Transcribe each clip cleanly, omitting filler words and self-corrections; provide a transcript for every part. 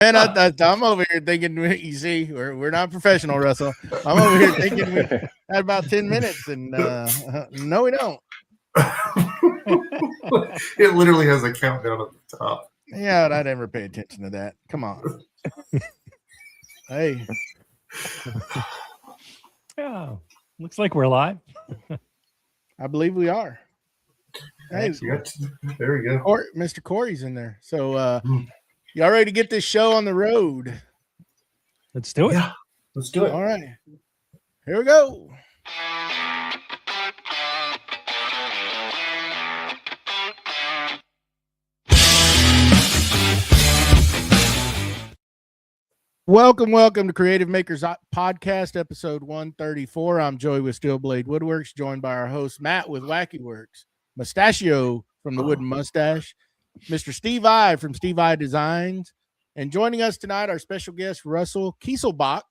And I'm over here thinking, you see, we're not professional, Russell. I'm over here thinking we had about 10 minutes, and no, we don't. It literally has a countdown at the top. Yeah, but I never pay attention to that. Come on. Hey. Yeah, looks like we're live. I believe we are. Hey, there we go. Mr. Corey's in there. So y'all ready to get this show on the road? Let's do it. Yeah, let's do it. All right. Here we go. Welcome to Creative Makers Podcast, episode 134. I'm Joey with Steel Blade Woodworks, joined by our host, Matt with Wacky Works, Mustachio from the Wooden Mustache, Mr. Steve I from Steve I Designs, and joining us tonight, our special guest, Russell Kieselbach,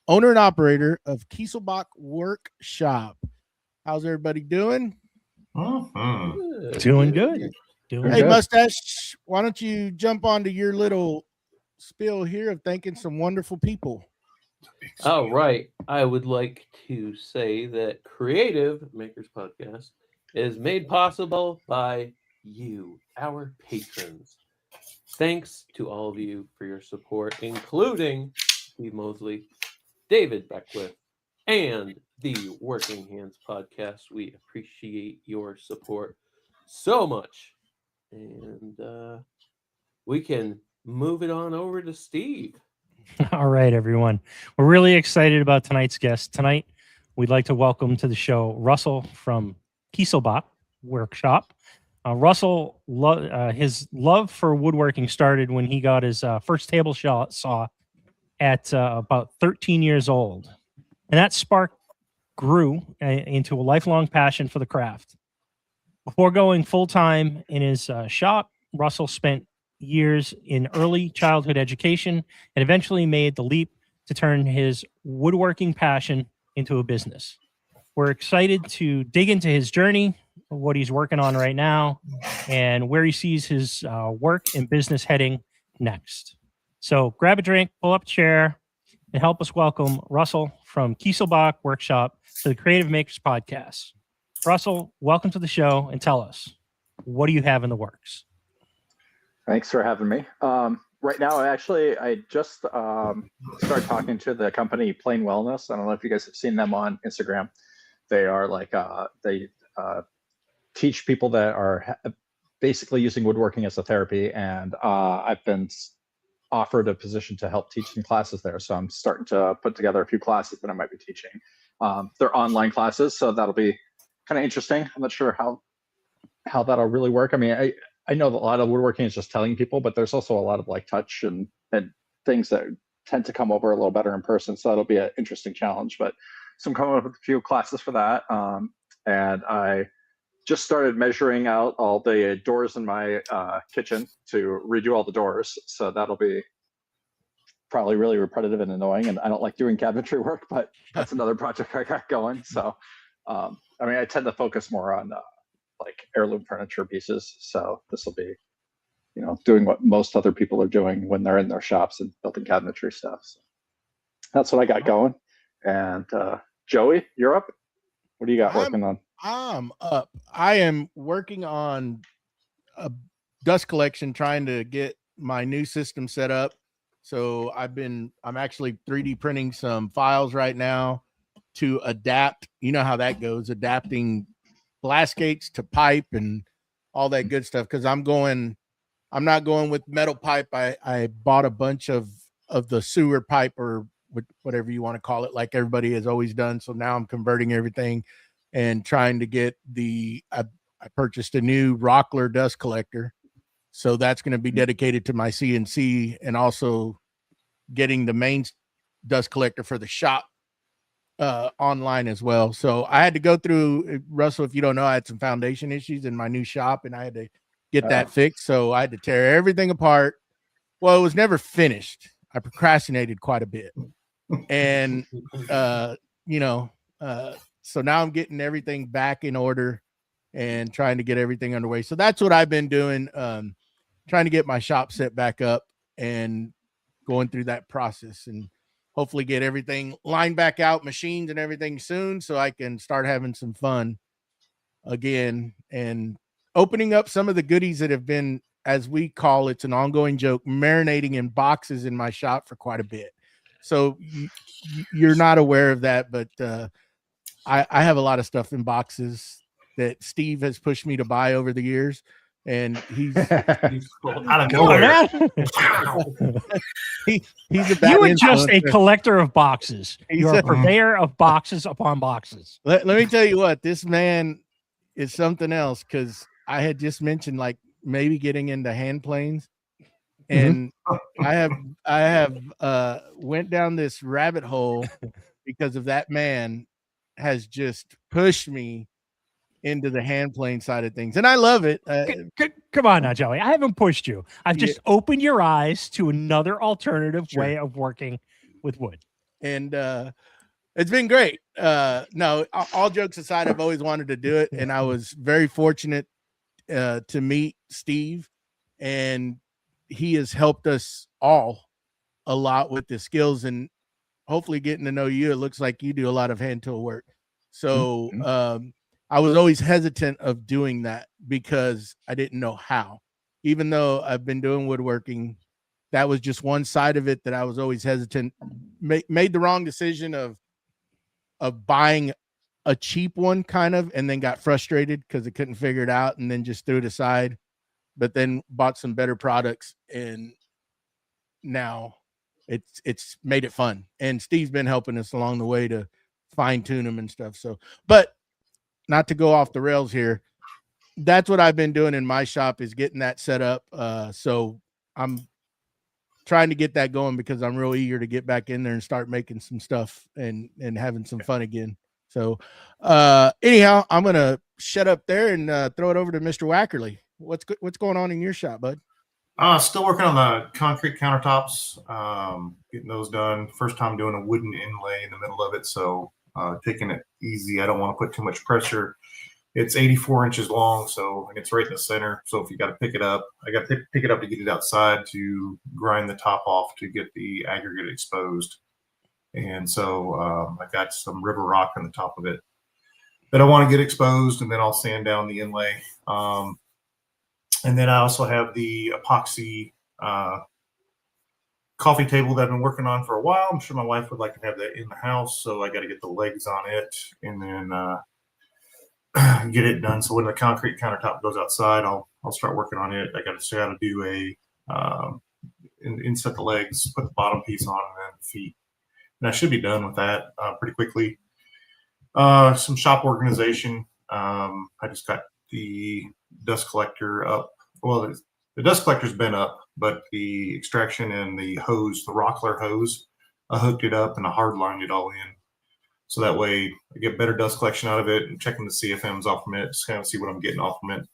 owner and operator of Kieselbach Workshop. How's everybody doing? Doing good. Hey, Mustache, why don't you jump onto your little spiel here of thanking some wonderful people. All right. I would like to say that Creative Makers Podcast is made possible by you, our patrons. Thanks to all of you for your support, including Steve Mosley, David Beckwith, and the Working Hands Podcast. We appreciate your support so much. And we can move it on over to Steve. All right, everyone. We're really excited about tonight's guest. Tonight, we'd like to welcome to the show Russell from Kieselbach Workshop. Russell, his love for woodworking started when he got his first table saw at about 13 years old. And that spark grew into a lifelong passion for the craft. Before going full-time in his shop, Russell spent years in early childhood education and eventually made the leap to turn his woodworking passion into a business. We're excited to dig into his journey, what he's working on right now, and where he sees his work and business heading next. So grab a drink, pull up a chair, and help us welcome Russell from Kieselbach Workshop to the Creative Makers Podcast. Russell, welcome to the show, and tell us, what do you have in the works? Thanks for having me. Right now, I just started talking to the company Plain Wellness. I don't know if you guys have seen them on Instagram. They are like, they teach people that are basically using woodworking as a therapy. And I've been offered a position to help teach some classes there. So I'm starting to put together a few classes that I might be teaching. They're online classes, so that'll be kind of interesting. I'm not sure how that'll really work. I mean, I know that a lot of woodworking is just telling people, but there's also a lot of like touch and things that tend to come over a little better in person. So that'll be an interesting challenge. But so I'm coming up with a few classes for that. And I just started measuring out all the doors in my kitchen to redo all the doors. So that'll be probably really repetitive and annoying. And I don't like doing cabinetry work, but that's another project I got going. So, I mean, I tend to focus more on like heirloom furniture pieces. So this will be, doing what most other people are doing when they're in their shops and building cabinetry stuff. So that's what I got going. And Joey, you're up. What do you got working on? I'm up. I am working on a dust collection, trying to get my new system set up. So I'm actually 3D printing some files right now to adapt. You know how that goes, adapting blast gates to pipe and all that good stuff. Cause I'm not going with metal pipe. I bought a bunch of the sewer pipe, or whatever you want to call it, like everybody has always done. So now I'm converting everything and trying to get I purchased a new Rockler dust collector. So that's going to be dedicated to my CNC, and also getting the main dust collector for the shop online as well. So I had to go through, Russell, if you don't know, I had some foundation issues in my new shop, and I had to get that fixed. So I had to tear everything apart. Well, it was never finished. I procrastinated quite a bit. And, so now I'm getting everything back in order and trying to get everything underway. So that's what I've been doing, trying to get my shop set back up and going through that process and hopefully get everything lined back out, machines and everything soon, so I can start having some fun again and opening up some of the goodies that have been, as we call it's an ongoing joke, marinating in boxes in my shop for quite a bit. So you're not aware of that, but I have a lot of stuff in boxes that Steve has pushed me to buy over the years, and he's out of Come on, nowhere. man. he's a bad You are just a influencer. collector of boxes. You're a He's a- purveyor of boxes upon boxes. Let me tell you what, this man is something else, because I had just mentioned like maybe getting into hand planes, and I have went down this rabbit hole because of that man has just pushed me into the hand plane side of things, and I love it. Come on now, Joey. I haven't pushed you. I've just opened your eyes to another alternative way of working with wood. And it's been great. No, all jokes aside, I've always wanted to do it, and I was very fortunate to meet Steve, and he has helped us all a lot with the skills, and hopefully getting to know you. It looks like you do a lot of hand tool work. So I was always hesitant of doing that because I didn't know how. Even though I've been doing woodworking, that was just one side of it that I was always hesitant. Made the wrong decision of buying a cheap one kind of, and then got frustrated because I couldn't figure it out, and then just threw it aside, but then bought some better products, and now it's made it fun. And Steve's been helping us along the way to fine tune them and stuff. So, but not to go off the rails here, that's what I've been doing in my shop, is getting that set up. So I'm trying to get that going because I'm real eager to get back in there and start making some stuff and having some fun again. So anyhow, I'm going to shut up there and throw it over to Mr. Wackerly. What's going on in your shop, bud? Still working on the concrete countertops, getting those done. First time doing a wooden inlay in the middle of it, so taking it easy. I don't want to put too much pressure. It's 84 inches long, so and it's right in the center. So if you got to pick it up, I got to pick it up to get it outside to grind the top off to get the aggregate exposed. And so I got some river rock on the top of it that I want to get exposed, and then I'll sand down the inlay. And then I also have the epoxy coffee table that I've been working on for a while. I'm sure my wife would like to have that in the house, so I got to get the legs on it and then get it done. So when the concrete countertop goes outside, I'll start working on it. I got to do a inset the legs, put the bottom piece on, and then the feet. And I should be done with that pretty quickly. Some shop organization. I just got the dust collector up. Well, the dust collector's been up, but the extraction and the hose, the Rockler hose, I hooked it up and I hard lined it all in. So that way I get better dust collection out of it, and checking the CFMs off from it, just kind of see what I'm getting off from it.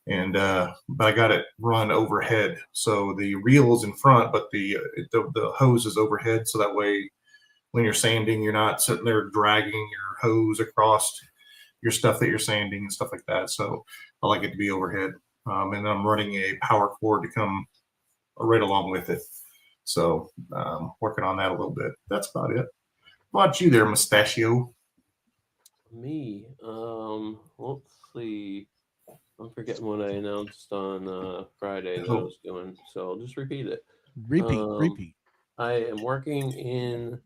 And but I got it run overhead. So the reel is in front, but the hose is overhead. So that way when you're sanding, you're not sitting there dragging your hose across your stuff that you're sanding and stuff like that. So I like it to be overhead. And I'm running a power cord to come right along with it. So working on that a little bit. That's about it. What about you there, Mustachio? Me, let's see. I'm forgetting what I announced on Friday that I was doing, so I'll just repeat it. Repeat. I am working in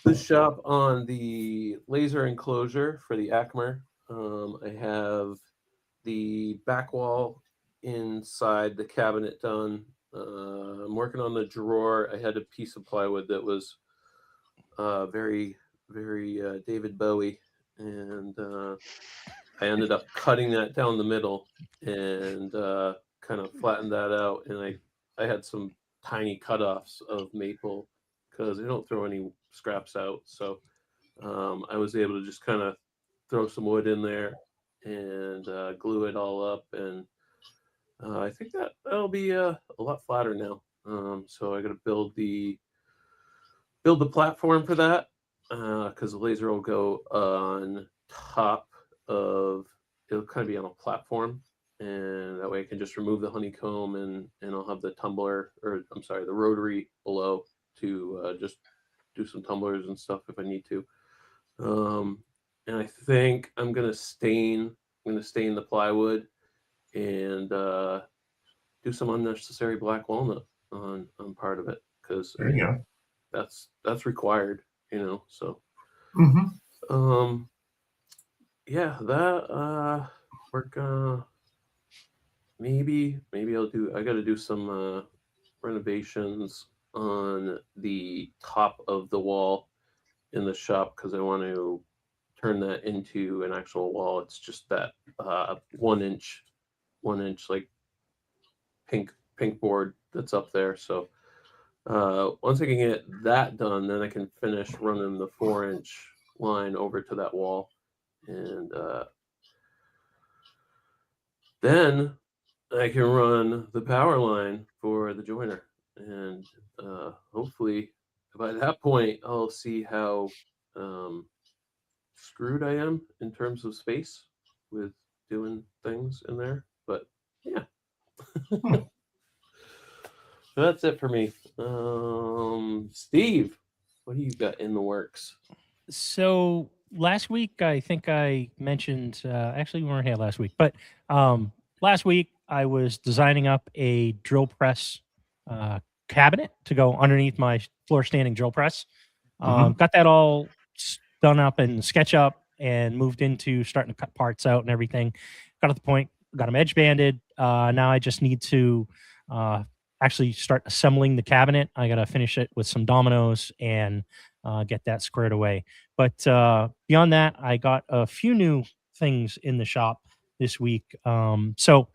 the shop on the laser enclosure for the Acmer. I have the back wall inside the cabinet done. I'm working on the drawer. I had a piece of plywood that was very, very David Bowie, and I ended up cutting that down the middle and kind of flattened that out. And I had some tiny cutoffs of maple because I don't throw any scraps out. So I was able to just kind of throw some wood in there and glue it all up. And I think that'll be a lot flatter now. So I got to build the platform for that because the laser will go on top of, it'll kind of be on a platform. and that way I can just remove the honeycomb, and I'll have the tumbler, or I'm sorry, the rotary below to just do some tumblers and stuff if I need to. And I think I'm gonna stain the plywood and do some unnecessary black walnut on part of it, because There you go. that's required, so Mm-hmm. yeah, that we're gonna maybe I gotta do some renovations on the top of the wall in the shop, because I want to turn that into an actual wall. It's just that 1 inch like pink board that's up there. So once I can get that done, then I can finish running the 4-inch line over to that wall, and then I can run the power line for the joiner, and hopefully by that point I'll see how screwed I am in terms of space with doing things in there. But yeah, that's it for me. Steve, what do you got in the works? So last week, I think I mentioned, actually, we weren't here last week, but last week I was designing up a drill press cabinet to go underneath my floor standing drill press. Got that all done up in SketchUp and moved into starting to cut parts out and everything. Got to the point, got them edge banded. Now I just need to actually start assembling the cabinet. I got to finish it with some dominoes and get that squared away. But beyond that, I got a few new things in the shop this week. So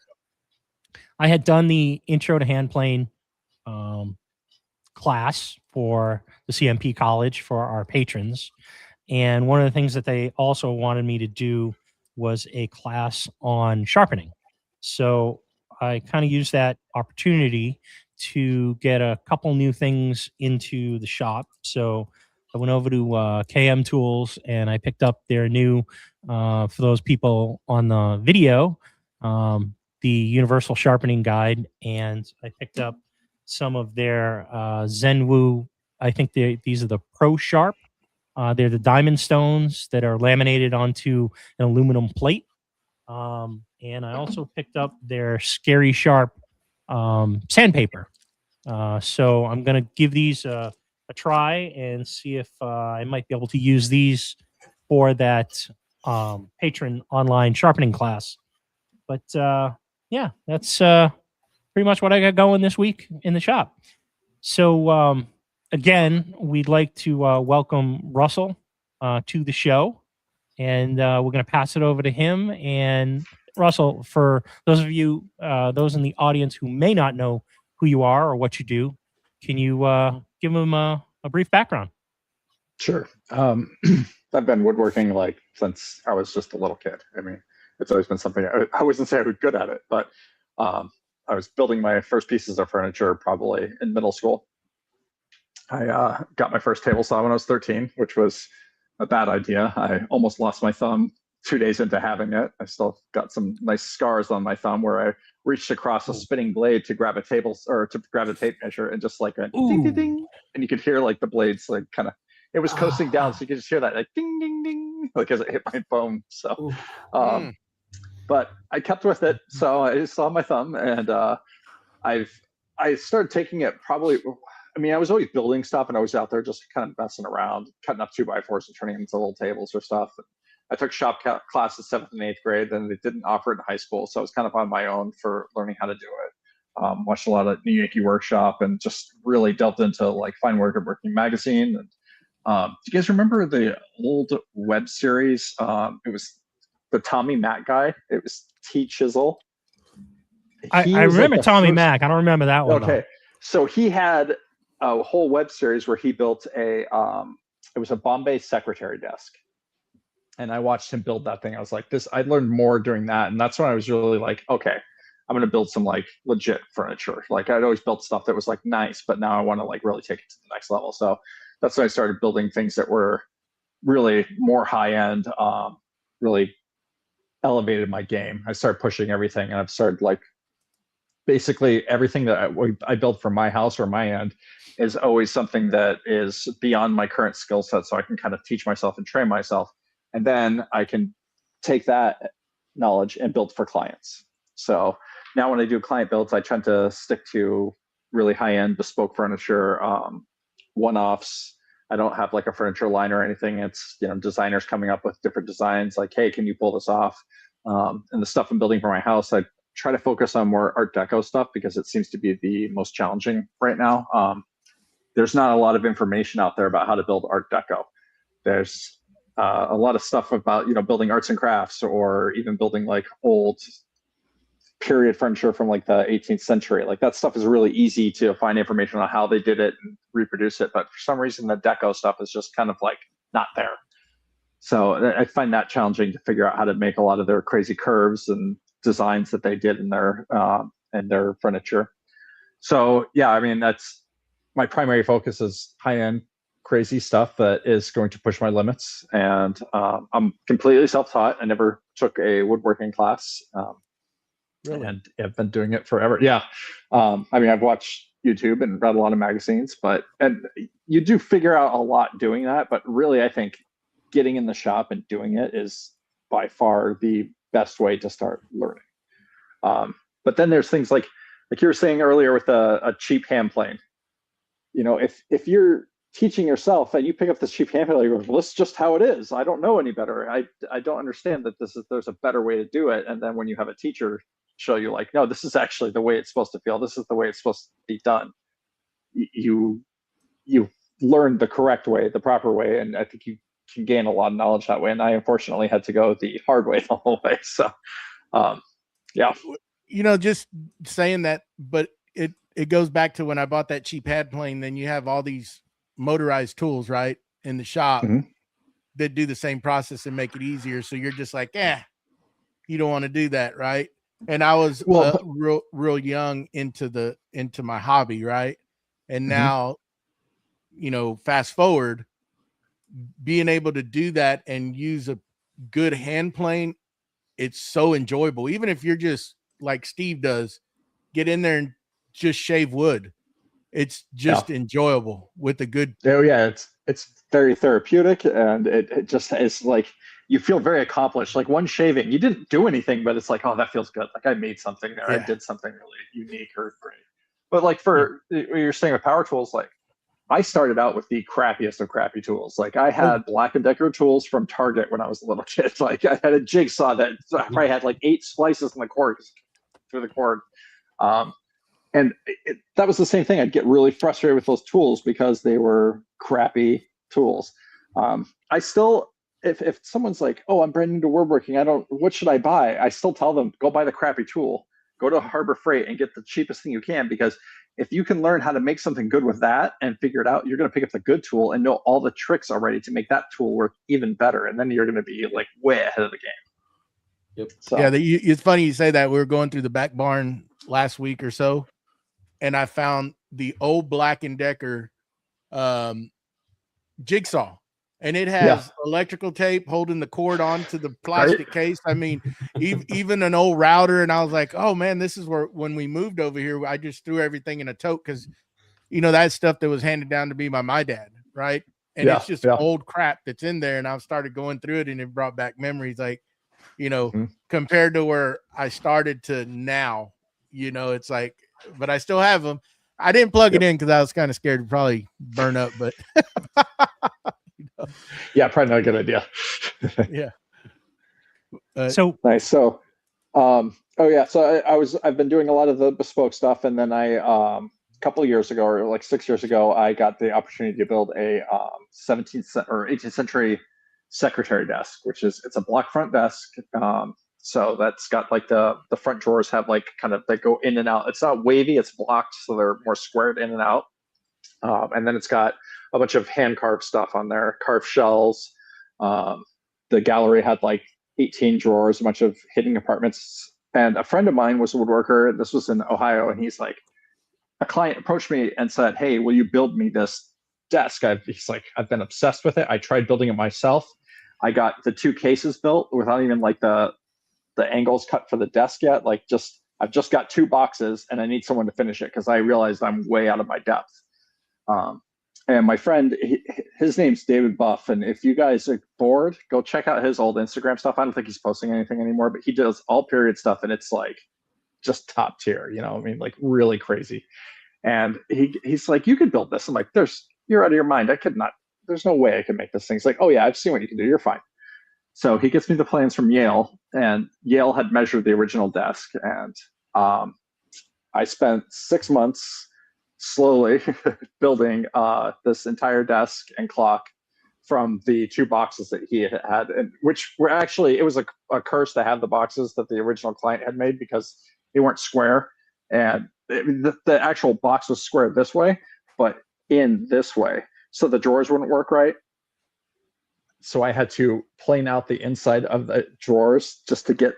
I had done the intro to hand plane class for the CMP college for our patrons. And one of the things that they also wanted me to do was a class on sharpening. So I kind of used that opportunity to get a couple new things into the shop. So I went over to KM Tools and I picked up their new, for those people on the video, the Universal Sharpening Guide. And I picked up some of their Zenwu. I think these are the Pro Sharp. They're the diamond stones that are laminated onto an aluminum plate. And I also picked up their Scary Sharp sandpaper. So I'm going to give these a try and see if I might be able to use these for that patron online sharpening class. But yeah, that's pretty much what I got going this week in the shop. So again, we'd like to welcome Russell to the show, and we're going to pass it over to him. And Russell, for those of you, those in the audience who may not know who you are or what you do, can you give them a brief background? Sure. I've been woodworking like since I was just a little kid. I mean, it's always been something. I wouldn't say I was good at it, but I was building my first pieces of furniture probably in middle school. I got my first table saw when I was 13, which was a bad idea. I almost lost my thumb 2 days into having it. I still got some nice scars on my thumb where I reached across a spinning blade to grab a tape measure, and just like a ding, ding, ding, and you could hear like the blades like kind of, it was coasting down, so you could just hear that like ding, ding, ding, like as it hit my bone. So, but I kept with it. So I saw my thumb, and I started taking it probably. I mean, I was always building stuff, and I was out there just kind of messing around, cutting up 2x4s and turning them into little tables or stuff. I took shop classes 7th and 8th grade, then they didn't offer it in high school, so I was kind of on my own for learning how to do it. Watched a lot of New Yankee Workshop and just really delved into like Fine Woodworking magazine. And do you guys remember the old web series? It was the Tommy Mac guy. It was T Chisel. I remember like Tommy Mac. I don't remember that one. Okay, though. So he had a whole web series where he built it was a Bombay secretary desk. And I watched him build that thing. I was like, I learned more doing that. And that's when I was really like, okay, I'm going to build some like legit furniture. Like I'd always built stuff that was like nice, but now I want to like really take it to the next level. So that's when I started building things that were really more high end, really elevated my game. I started pushing everything, and I've started like basically everything that I build for my house or my end is always something that is beyond my current skill set, so I can kind of teach myself and train myself, and then I can take that knowledge and build for clients. So now when I do client builds, I tend to stick to really high-end bespoke furniture, one-offs. I don't have like a furniture line or anything. It's, you know, designers coming up with different designs like, hey, can you pull this off? And the stuff I'm building for my house, I try to focus on more Art Deco stuff because it seems to be the most challenging right now. There's not a lot of information out there about how to build Art Deco. There's a lot of stuff about, you know, building arts and crafts, or even building like old period furniture from like the 18th century. Like that stuff is really easy to find information on how they did it and reproduce it. But for some reason, the deco stuff is just kind of like not there. So I find that challenging to figure out how to make a lot of their crazy curves and designs that they did in their furniture. So yeah, I mean, that's my primary focus is high-end crazy stuff that is going to push my limits. And I'm completely self-taught. I never took a woodworking class. Really? And I've been doing it forever. Yeah. I mean, I've watched YouTube and read a lot of magazines, and you do figure out a lot doing that. But really, I think getting in the shop and doing it is by far the best way to start learning. But then there's things like you were saying earlier with a cheap hand plane. You know, if you're teaching yourself and you pick up this cheap hand plane, you go, well, this is just how it is. I don't know any better. I don't understand that there's a better way to do it. And then when you have a teacher show you like, no, this is actually the way it's supposed to feel. This is the way it's supposed to be done. You learn the correct way, the proper way. And I think you can gain a lot of knowledge that way. And I unfortunately had to go the hard way the whole way. So, yeah. You know, just saying that, but it goes back to when I bought that cheap hand plane, then you have all these motorized tools, right, in the shop that do the same process and make it easier. So you're just like, you don't want to do that, right? And I was real young into my hobby, right? And now, you know, fast forward, being able to do that and use a good hand plane, it's so enjoyable. Even if you're just like Steve does, get in there and just shave wood. It's just enjoyable with a good. Oh yeah, it's very therapeutic, and it just is like you feel very accomplished. Like one shaving, you didn't do anything, but it's like, oh, that feels good. Like I made something there. I did something really unique or great. But like for you're saying with power tools, like I started out with the crappiest of crappy tools. Like I had Black & Decker tools from Target when I was a little kid. Like I had a jigsaw that I had like 8 splices in the cord through the cord. And that was the same thing. I'd get really frustrated with those tools because they were crappy tools. I still, if someone's like, oh, I'm brand new to woodworking, what should I buy? I still tell them, go buy the crappy tool. Go to Harbor Freight and get the cheapest thing you can, because if you can learn how to make something good with that and figure it out, you're going to pick up the good tool and know all the tricks already to make that tool work even better. And then you're going to be like way ahead of the game. Yep. So. Yeah, it's funny you say that. We were going through the back barn last week or so, and I found the old Black & Decker jigsaw, and it has electrical tape holding the cord onto the plastic case. I mean, even an old router. And I was like, oh man, this is where, when we moved over here, I just threw everything in a tote. Cause you know, that's stuff that was handed down to me by my dad. Right. And it's just old crap that's in there. And I've started going through it, and it brought back memories. Like, you know, compared to where I started to now, you know, it's like, but I still have them. I didn't plug it in because I was kind of scared to probably burn up, but you know. Yeah, probably not a good idea. So nice. So, so I've been doing a lot of the bespoke stuff, and then a couple of years ago, or like 6 years ago, I got the opportunity to build a 17th or 18th century secretary desk, it's a block front desk. So that's got like the front drawers have like kind of, they go in and out. It's not wavy, it's blocked, so they're more squared in and out. And then it's got a bunch of hand carved stuff on there, carved shells. The gallery had like 18 drawers, a bunch of hidden compartments. And a friend of mine was a woodworker. This was in Ohio, and he's like, a client approached me and said, hey, will you build me this desk? He's like, I've been obsessed with it. I tried building it myself. I got the 2 cases built without even like the the angles cut for the desk yet. Like I've just got 2 boxes and I need someone to finish it because I realized I'm way out of my depth. And my friend, his name's David Buff. And if you guys are bored, go check out his old Instagram stuff. I don't think he's posting anything anymore, but he does all period stuff. And it's like just top tier, you know, I mean, like really crazy. And he's like, you could build this. I'm like, you're out of your mind. There's no way I can make this thing. He's like, oh yeah, I've seen what you can do. You're fine. So he gets me the plans from Yale, and Yale had measured the original desk. And I spent 6 months slowly building this entire desk and clock from the 2 boxes that he had, and which were actually, it was a curse to have the boxes that the original client had made because they weren't square. And the actual box was square this way, but in this way. So the drawers wouldn't work right. So I had to plane out the inside of the drawers just to get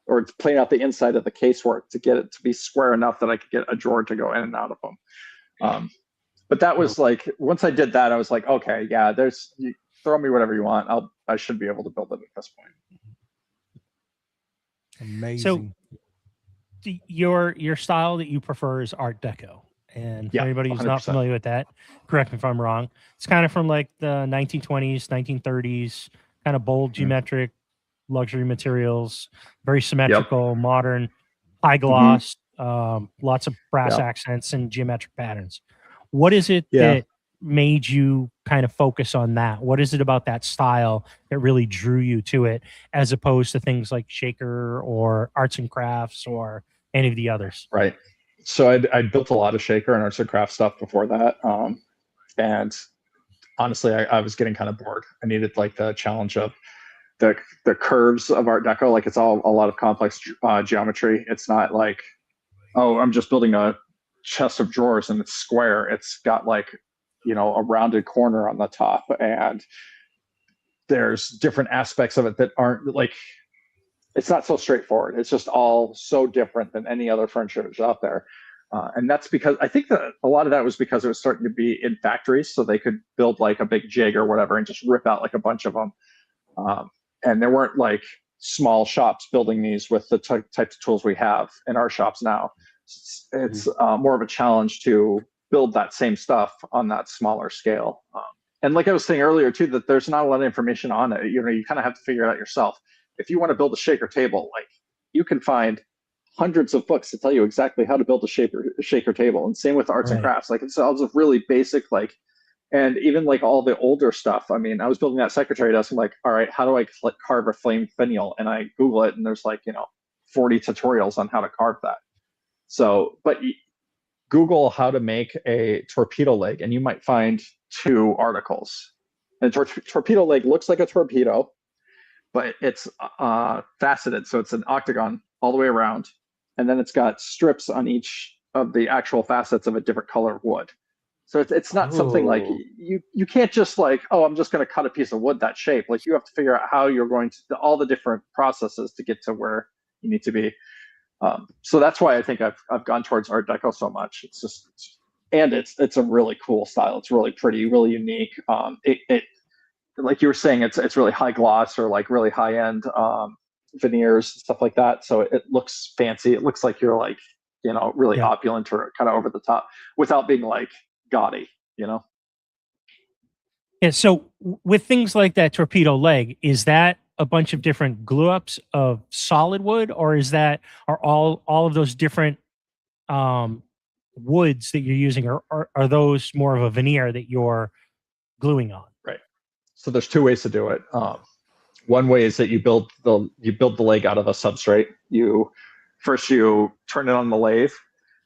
or plane out the inside of the casework to get it to be square enough that I could get a drawer to go in and out of them. But that was like, once I did that, I was like, okay, yeah, you throw me whatever you want. I should be able to build it at this point. Amazing. So your style that you prefer is Art Deco. And for anybody who's 100%. not familiar with that, correct me if I'm wrong. It's kind of from like the 1920s, 1930s, kind of bold geometric luxury materials, very symmetrical, modern, high gloss, lots of brass accents and geometric patterns. What is it that made you kind of focus on that? What is it about that style that really drew you to it, as opposed to things like Shaker or Arts and Crafts or any of the others? Right. So I'd built a lot of Shaker and Arts and Crafts stuff before that. And honestly, I was getting kind of bored. I needed like the challenge of the curves of Art Deco. Like it's all a lot of complex geometry. It's not like, oh, I'm just building a chest of drawers and it's square. It's got like, you know, a rounded corner on the top, and there's different aspects of it that aren't like, it's not so straightforward. It's just all so different than any other furniture that's out there. And that's because I think that a lot of that was because it was starting to be in factories, so they could build like a big jig or whatever and just rip out like a bunch of them. And there weren't like small shops building these with the types of tools we have in our shops now. It's more of a challenge to build that same stuff on that smaller scale. And like I was saying earlier too, that there's not a lot of information on it. You know, you kind of have to figure it out yourself. If you want to build a Shaker table, like you can find hundreds of books to tell you exactly how to build a shaker table. And same with Arts and Crafts. Like it's all just really basic, like, and even like all the older stuff. I mean, I was building that secretary desk. I'm like, all right, how do I carve a flame finial? And I Google it, and there's like, 40 tutorials on how to carve that. So, but Google how to make a torpedo leg, and you might find 2 articles. And torpedo leg looks like a torpedo, but it's faceted. So it's an octagon all the way around. And then it's got strips on each of the actual facets of a different color of wood. So it's not something like you can't just like, oh, I'm just going to cut a piece of wood that shape. Like you have to figure out how you're going to, all the different processes to get to where you need to be. So that's why I think I've gone towards Art Deco so much. It's just, and it's a really cool style. It's really pretty, really unique. It like you were saying, it's really high gloss or like really high end veneers and stuff like that. So it looks fancy. It looks like you're like, really opulent or kind of over the top without being like gaudy, Yeah. So with things like that torpedo leg, is that a bunch of different glue ups of solid wood, or are all of those different woods that you're using, or are those more of a veneer that you're gluing on? Right. So there's 2 ways to do it. One way is that you build the leg out of a substrate. First you turn it on the lathe,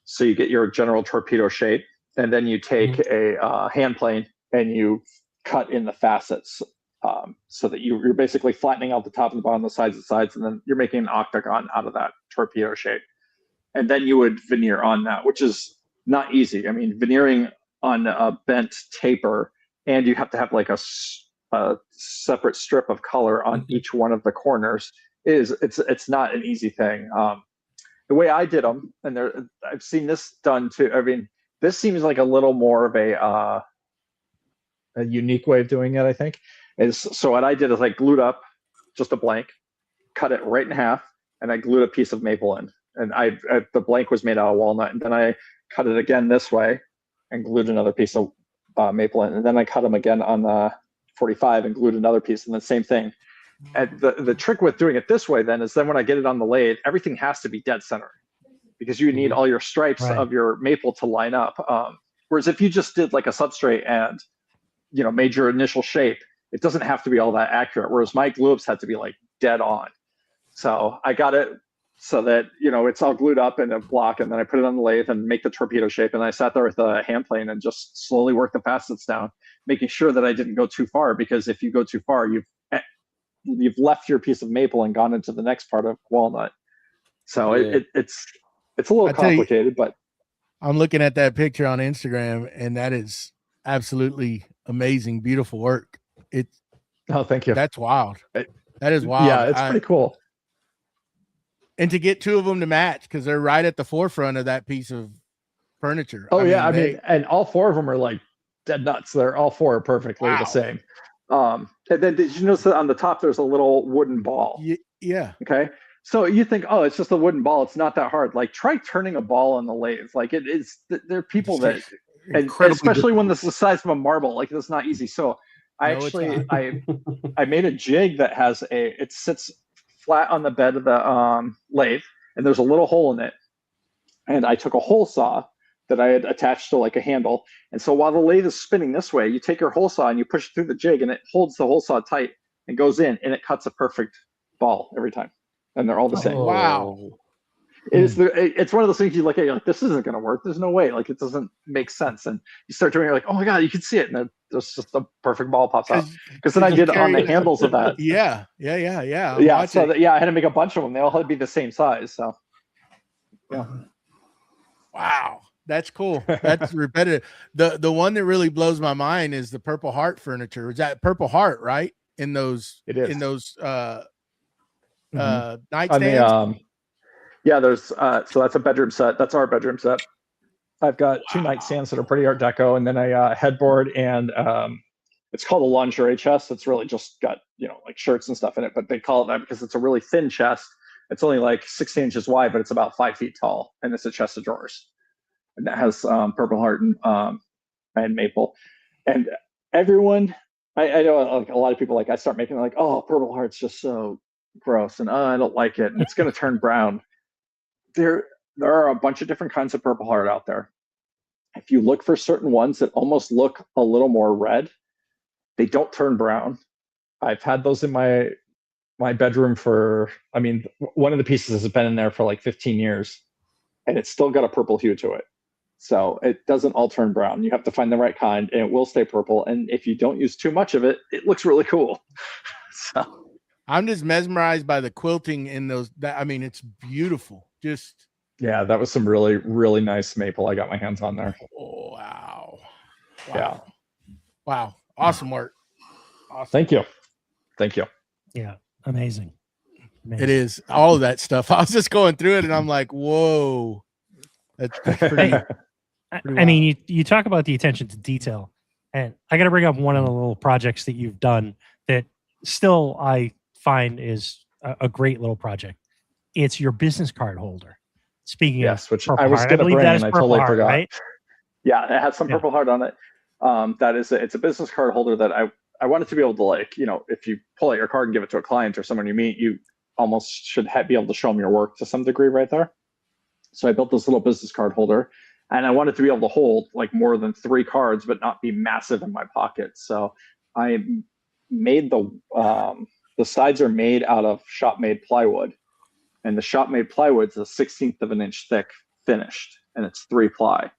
so you get your general torpedo shape, and then you take a hand plane and you cut in the facets, so that you're basically flattening out the top and the bottom, the sides, and then you're making an octagon out of that torpedo shape. And then you would veneer on that, which is not easy. I mean, veneering on a bent taper, and you have to have like a separate strip of color on each one of the corners. It's not an easy thing. The way I did them, and I've seen this done too. I mean, this seems like a little more of a unique way of doing it, I think. So what I did is I glued up just a blank, cut it right in half, and I glued a piece of maple in. And the blank was made out of walnut, and then I cut it again this way and glued another piece of maple in. And then I cut them again on the 45 and glued another piece, and the same thing. And the trick with doing it this way then is then when I get it on the lathe, everything has to be dead center, because you need all your stripes of your maple to line up. Whereas if you just did like a substrate and, made your initial shape, it doesn't have to be all that accurate. Whereas my glue-ups had to be like dead on. So I got it so that, it's all glued up in a block, and then I put it on the lathe and make the torpedo shape. And I sat there with a hand plane and just slowly worked the facets down, making sure that I didn't go too far, because if you go too far, you've left your piece of maple and gone into the next part of walnut. So it's a little complicated, but I'm looking at that picture on Instagram, and that is absolutely amazing, beautiful work. Oh, thank you. That's wild. That is wild. Yeah, it's pretty cool. And to get two of them to match, because they're right at the forefront of that piece of furniture. Oh, I mean, and all four of them are like dead nuts. They're all four are perfectly the same. And then did you notice that on the top there's a little wooden ball? Yeah. Okay. So you think, oh, it's just a wooden ball. It's not that hard. Like, try turning a ball on the lathe. Like, it is. There are people that, and especially when this is the size of a marble, like, it's not easy. So I made a jig that has it sits flat on the bed of the lathe, and there's a little hole in it. And I took a hole saw that I had attached to like a handle. And so while the lathe is spinning this way, you take your hole saw and you push it through the jig, and it holds the hole saw tight and goes in, and it cuts a perfect ball every time. And they're all the same. Wow. It's one of those things you look at, you're like, this isn't going to work. There's no way. Like, it doesn't make sense. And you start doing it, you're like, oh my God, you can see it. And then there's just a perfect ball pops out. Because then I did on the handles of that. Yeah. So I had to make a bunch of them. They all had to be the same size. So, yeah. Wow. That's cool. That's repetitive. The one that really blows my mind is the Purple Heart furniture. Is that Purple Heart, right? In those, it is. In those nightstands. There's so that's a bedroom set. That's our bedroom set. I've got two nightstands that are pretty Art Deco, and then a headboard, and it's called a lingerie chest. It's really just got like shirts and stuff in it, but they call it that because it's a really thin chest. It's only like 16 inches wide, but it's about 5 feet tall, and it's a chest of drawers. And that has Purple Heart and maple. And everyone, I know like a lot of people, like I start making like, oh, Purple Heart's just so gross, and I don't like it, and it's going to turn brown. There are a bunch of different kinds of Purple Heart out there. If you look for certain ones that almost look a little more red, they don't turn brown. I've had those in my bedroom one of the pieces has been in there for like 15 years, and it's still got a purple hue to it. So it doesn't all turn brown. You have to find the right kind, and it will stay purple. And if you don't use too much of it, it looks really cool. So I'm just mesmerized by the quilting in those. It's beautiful. That was some really, really nice maple I got my hands on there. Oh, wow. Wow. Awesome work. Awesome. Thank you. Yeah. Amazing. It is all of that stuff. I was just going through it, and I'm like, whoa. That's pretty. I mean, you talk about the attention to detail, and I got to bring up one of the little projects that you've done that still I find is a great little project. It's your business card holder. Speaking of which I was going to bring, and I totally forgot. Right? Yeah, it has some Purple Heart on it. It's a business card holder that I wanted to be able to, like, if you pull out your card and give it to a client or someone you meet, you almost should be able to show them your work to some degree right there. So I built this little business card holder, and I wanted to be able to hold like more than 3 cards, but not be massive in my pocket. So I made the sides are made out of shop-made plywood, and the shop-made plywood's a 1/16 of an inch thick finished, and it's 3-ply.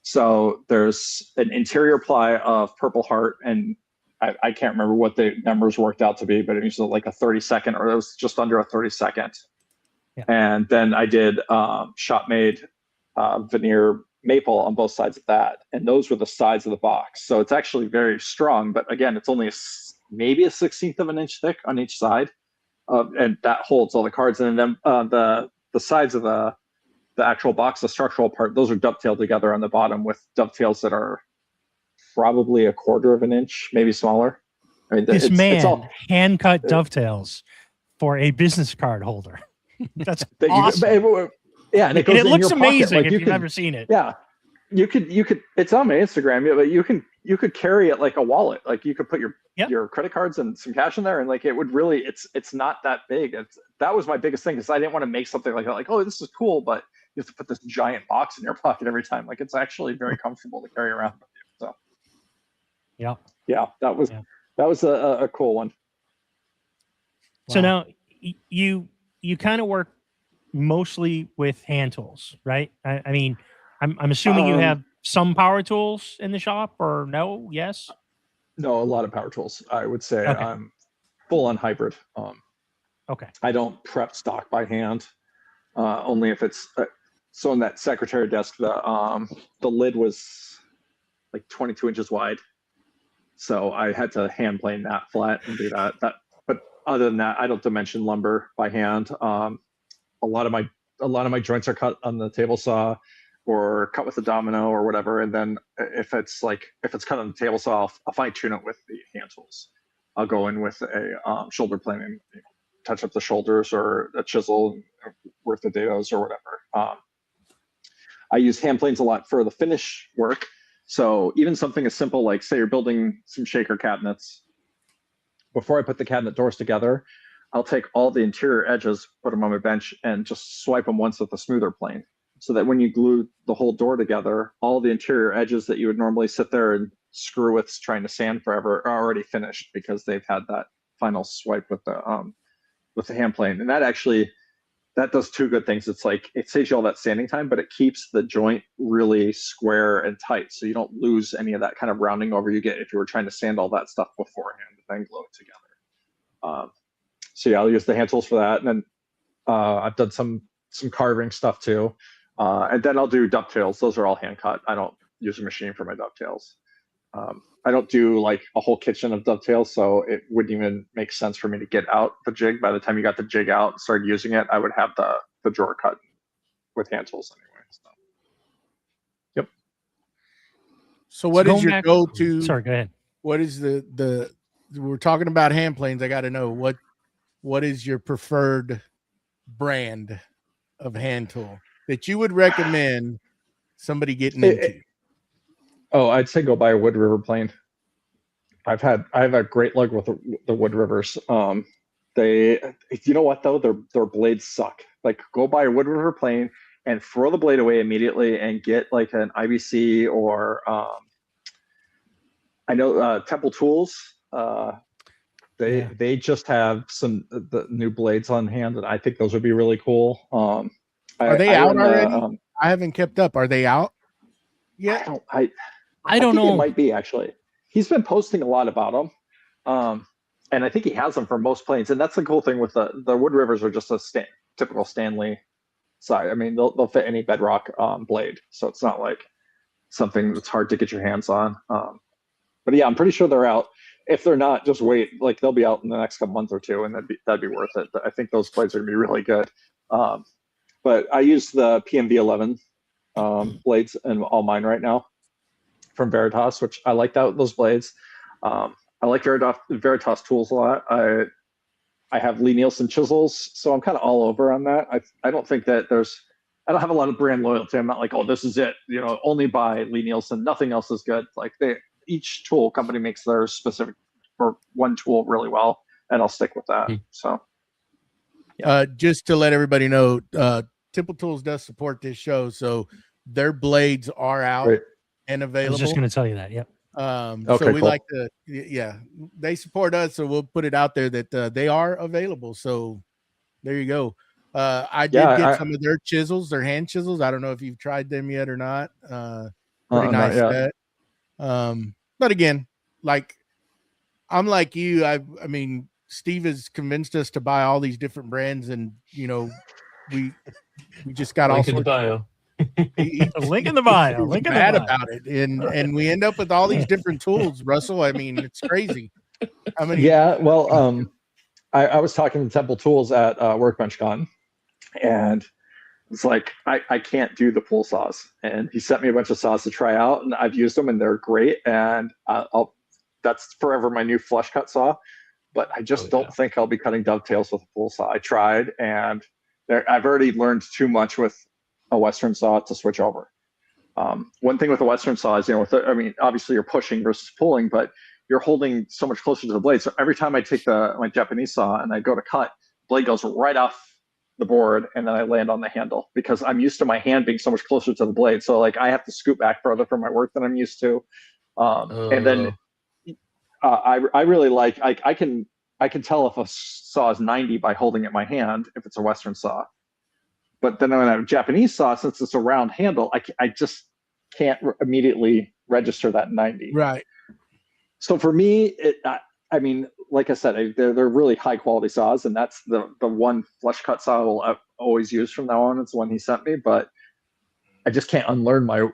So there's an interior ply of Purple Heart, and I can't remember what the numbers worked out to be, but it was like a 32nd, or it was just under a 32nd. Yeah. And then I did shop-made veneer maple on both sides of that, and those were the sides of the box. So it's actually very strong, but again, it's only maybe a 1/16 of an inch thick on each side, and that holds all the cards. And then the sides of the actual box, the structural part, those are dovetailed together on the bottom with dovetails that are probably 1/4 of an inch, maybe smaller. I mean, it's all hand-cut dovetails for a business card holder. That's that awesome. and it goes And it in looks your pocket. amazing Like, if you you've can, never seen it. yeah, you could. It's on my Instagram, yeah, but you could carry it like a wallet. Like, you could put your credit cards and some cash in there, and like, it would really. It's not that big. That was my biggest thing, because I didn't want to make something like that. Like, oh, this is cool, but you have to put this giant box in your pocket every time. Like, it's actually very comfortable to carry around with you. So yeah, that was a cool one. So now you kind of work mostly with hand tools, right? I mean, I'm assuming you have some power tools in the shop, or no? Yes. No, a lot of power tools. I would say Okay. I'm full on hybrid. Okay. I don't prep stock by hand, only if it's so on that secretary desk. The lid was like 22 inches wide, so I had to hand plane that flat and do that. But other than that, I don't dimension lumber by hand. A lot of my joints are cut on the table saw, or cut with a domino or whatever. And then if it's cut on the table saw, I'll fine tune it with the hand tools. I'll go in with a shoulder plane and touch up the shoulders, or a chisel, work the dados or whatever. I use hand planes a lot for the finish work. So even something as simple like, say you're building some shaker cabinets, before I put the cabinet doors together, I'll take all the interior edges, put them on my bench, and just swipe them once with a smoother plane, so that when you glue the whole door together, all the interior edges that you would normally sit there and screw with trying to sand forever are already finished, because they've had that final swipe with the hand plane. And that does two good things. It's like, it saves you all that sanding time, but it keeps the joint really square and tight, so you don't lose any of that kind of rounding over you get if you were trying to sand all that stuff beforehand and then glue it together. So yeah, I'll use the hand tools for that. And then I've done some carving stuff too. And then I'll do dovetails. Those are all hand cut. I don't use a machine for my dovetails. I don't do like a whole kitchen of dovetails, so it wouldn't even make sense for me to get out the jig. By the time you got the jig out and started using it, I would have the drawer cut with hand tools anyway. So. Yep. So what is your go-to? Sorry, go ahead. What is the we're talking about hand planes. I got to know what is your preferred brand of hand tool that you would recommend somebody getting into? I'd say go buy a Wood River plane. I've had great luck with the Wood Rivers. You know what though? Their blades suck. Like, go buy a Wood River plane and throw the blade away immediately, and get like an IBC or I know Temple Tools. They just have the new blades on hand, and I think those would be really cool. Are they out already? I haven't kept up. Are they out yet? I don't know. It might be, actually. He's been posting a lot about them, and I think he has them for most planes. And that's the cool thing with the Wood Rivers are just a typical Stanley side. I mean, they'll fit any bedrock blade, so it's not like something that's hard to get your hands on. But yeah, I'm pretty sure they're out. If they're not, just wait. Like, they'll be out in the next month or two, and that'd be worth it. I think those blades are gonna be really good. But I use the PMV11 blades in all mine right now from Veritas, which I like those blades. I like Veritas tools a lot. I have Lee Nielsen chisels, so I'm kind of all over on that. I don't think that I don't have a lot of brand loyalty. I'm not like, oh, this is it. Only buy Lee Nielsen. Nothing else is good. Like, each tool company makes their specific for one tool really well, and I'll stick with that. So, yeah. Just to let everybody know, Temple Tools does support this show, so their blades are out and available. I was just going to tell you that. Yep. So we like to, they support us, so we'll put it out there that they are available. So there you go. I did get some of their chisels, their hand chisels. I don't know if you've tried them yet or not. Pretty nice set. But again, like, I'm like you. I mean, Steve has convinced us to buy all these different brands, and we just got all sorts of bio. Link in the bio. Link in the bio. About it, and we end up with all these different tools. Russell, I mean, it's crazy. I mean, I was talking to Temple Tools at Workbench Con, and it's like, I can't do the pull saws, and he sent me a bunch of saws to try out, and I've used them, and they're great. And that's forever my new flush cut saw. but I just don't think I'll be cutting dovetails with a full saw. I tried, and I've already learned too much with a Western saw to switch over. One thing with a Western saw is, obviously you're pushing versus pulling, but you're holding so much closer to the blade. So every time I take my Japanese saw and I go to cut, blade goes right off the board, and then I land on the handle because I'm used to my hand being so much closer to the blade. So like I have to scoot back further for my work than I'm used to. And then I really like, I can tell if a saw is 90 by holding it in my hand if it's a Western saw. But then when I have a Japanese saw, since it's a round handle, I just can't immediately register that 90. Right. So for me, like I said, they're really high quality saws, and that's the one flush cut saw I will always use from now on. It's the one he sent me, but I just can't unlearn my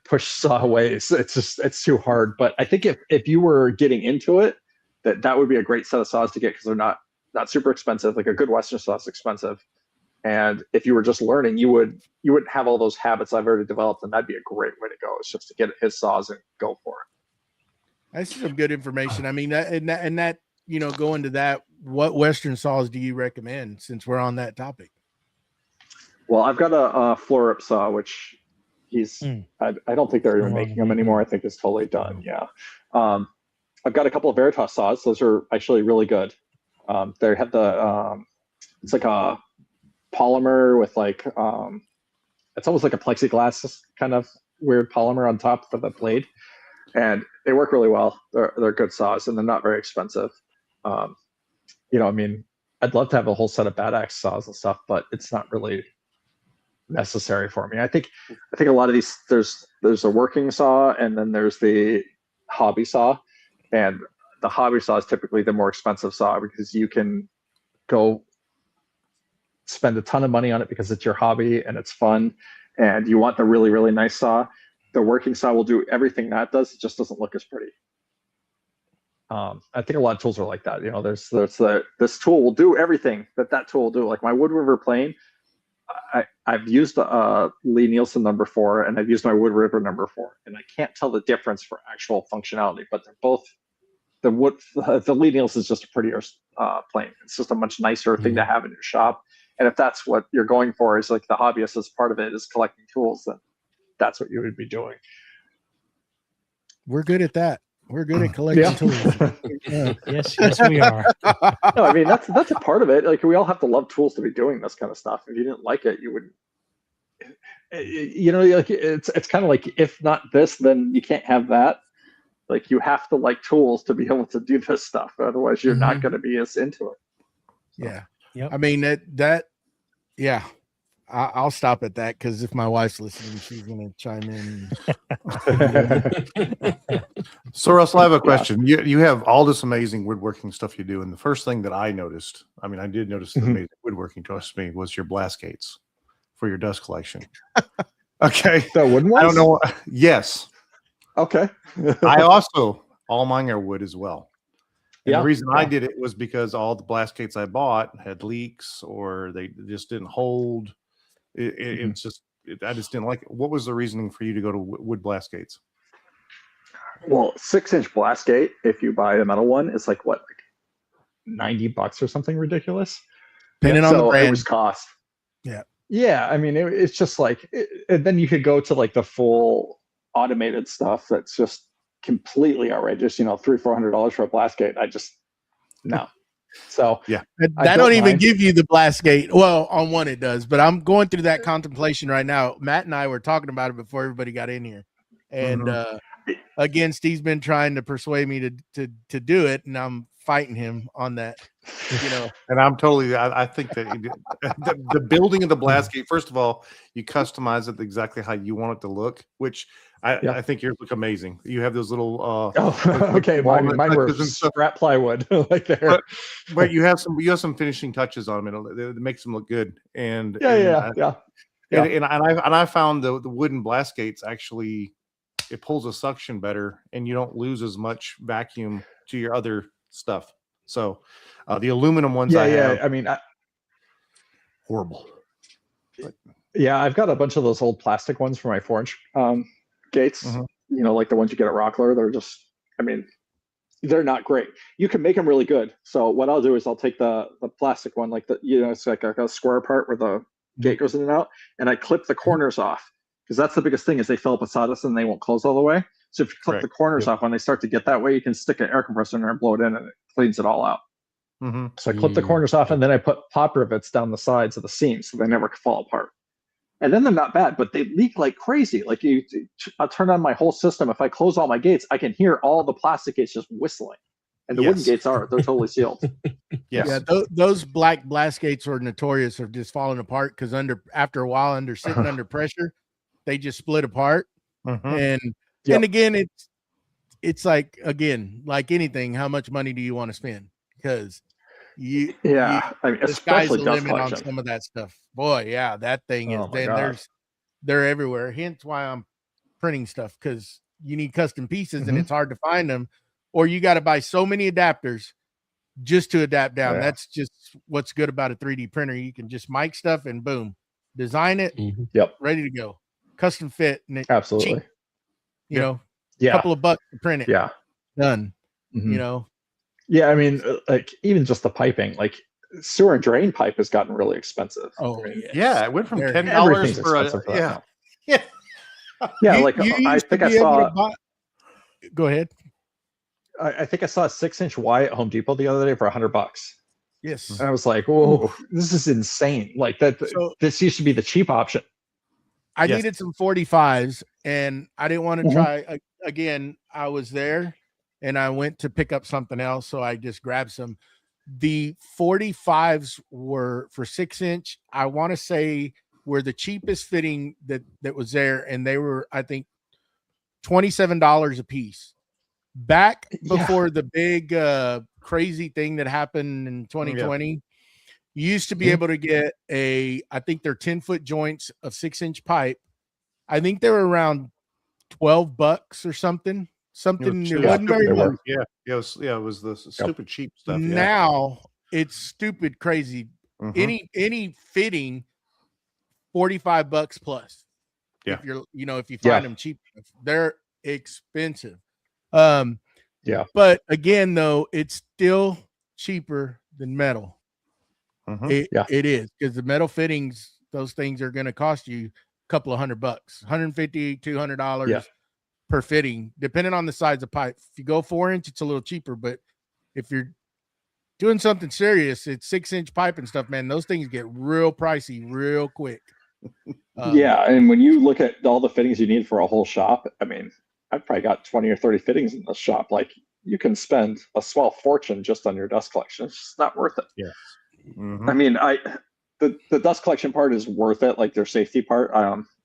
push saw ways. It's too hard. But I think if you were getting into it, that would be a great set of saws to get, because they're not super expensive. Like a good Western saw is expensive. And if you were just learning, you wouldn't have all those habits I've already developed, and that'd be a great way to go. It's just to get his saws and go for it. That's some good information. I mean, that going to that, what Western saws do you recommend, since we're on that topic? Well, I've got a floor up saw, which I don't think they're even making them anymore. I think it's totally done. Yeah. I've got a couple of Veritas saws. Those are actually really good. They have it's like a polymer with like, it's almost like a plexiglass kind of weird polymer on top for the blade. And they work really well. They're good saws, and they're not very expensive. I'd love to have a whole set of bad axe saws and stuff, but it's not really necessary for me. I think a lot of these, there's a working saw, and then there's the hobby saw, and the hobby saw is typically the more expensive saw because you can go spend a ton of money on it because it's your hobby and it's fun, and you want the really, really nice saw. The working saw will do everything that does. It just doesn't look as pretty. I think a lot of tools are like that. This tool will do everything that tool will do. Like my Wood River plane, I've used Lee Nielsen #4, and I've used my Wood River #4, and I can't tell the difference for actual functionality. But they're both the Lee Nielsen is just a prettier plane. It's just a much nicer thing to have in your shop. And if that's what you're going for, is like the hobbyist as part of it is collecting tools, then that's what you would be doing. We're good at that. We're good at collecting tools. Yeah. Yes, we are. No, I mean that's a part of it. Like we all have to love tools to be doing this kind of stuff. If you didn't like it, you wouldn't. Like it's kind of like, if not this, then you can't have that. Like you have to like tools to be able to do this stuff. Otherwise, you're not going to be as into it. So. Yeah. Yep. I mean yeah. I'll stop at that, because if my wife's listening, she's going to chime in. So, Russell, I have a question. You have all this amazing woodworking stuff you do, and the first thing that I noticed, I did notice the amazing woodworking, trust me, was your blast gates for your dust collection. Okay. The wooden ones? I don't know. Yes. Okay. I also, all mine are wood as well. And the reason I did it was because all the blast gates I bought had leaks, or they just didn't hold. I just didn't like it. What was the reasoning for you to go to wood blast gates? Well, 6-inch blast gate, if you buy a metal one, is like what, like $90 or something ridiculous. Depending on the brand. It was cost. Yeah. Yeah. I mean, it's just like, and then you could go to like the full automated stuff that's just completely outrageous. $300-400 for a blast gate. No. So yeah, that don't even give you the blast gate. Well, on one it does, but I'm going through that contemplation right now. Matt and I were talking about it before everybody got in here, and again, Steve's been trying to persuade me to do it, and I'm fighting him on that. And I'm totally. I think that the building of the blast gate. First of all, you customize it exactly how you want it to look, which I think yours look amazing. You have those little. Okay. Mine were scrap plywood, like there. But you have some finishing touches on them. It makes them look good. And yeah. And I found the wooden blast gates actually, it pulls a suction better, and you don't lose as much vacuum to your other stuff. So the aluminum ones I have, I mean, horrible. But, yeah, I've got a bunch of those old plastic ones for my 4-inch gates. Like the ones you get at Rockler. They're just, they're not great. You can make them really good. So what I'll do is I'll take the plastic one, like it's like a square part where the gate goes in and out, and I clip the corners off, because that's the biggest thing is they fill up with sawdust and they won't close all the way. So if you clip the corners off, when they start to get that way, you can stick an air compressor in there and blow it in, and it cleans it all out. So I clip the corners off, and then I put pop rivets down the sides of the seams so they never fall apart. And then they're not bad, but they leak like crazy. Like I'll turn on my whole system. If I close all my gates, I can hear all the plastic gates just whistling. And the wooden gates they're totally sealed. Yeah, those black blast gates are notorious for just falling apart because after a while, sitting under pressure, they just split apart. And again, it's like, again, like anything, how much money do you want to spend? Because I mean, the sky's the limit on some of that stuff. Boy, yeah, that thing is. They're everywhere. Hence why I'm printing stuff, because you need custom pieces and it's hard to find them, or you got to buy so many adapters just to adapt down. That's just what's good about a 3D printer. You can just mic stuff and boom, design it, ready to go, custom fit, and absolutely cheap. You know, a couple of bucks to print it. Done. You know. Yeah, I mean, like even just the piping, like sewer and drain pipe has gotten really expensive. Oh, I mean, it went from $10 for I think I saw. Go ahead. I think I saw a 6-inch Y at Home Depot the other day for $100. Yes, and I was like, "Whoa, this is insane!" Like that. So, this used to be the cheap option. I needed some 45s, and I didn't want to try again. I was there. And I went to pick up something else, so I just grabbed some. The 45s were for 6-inch. I want to say were the cheapest fitting that was there, and they were, I think, $27 a piece. Back before the big crazy thing that happened in 2020, you used to be able to get I think they're 10-foot joints of 6-inch pipe. I think they were around $12 or something. Something it wasn't very much. It was the stupid cheap stuff. Now it's stupid crazy. Any fitting, $45 plus. If you find them cheap, they're expensive. But again, though, it's still cheaper than metal. It is, because the metal fittings, those things are going to cost you a couple of $100, $150, $200. Per fitting, depending on the size of pipe. If you go 4-inch, it's a little cheaper, but if you're doing something serious, it's 6-inch pipe and stuff, man, those things get real pricey real quick. And when you look at all the fittings you need for a whole shop, I mean, I've probably got 20 or 30 fittings in the shop. Like, you can spend a small fortune just on your dust collection. It's just not worth it. I mean, the dust collection part is worth it, like their safety part.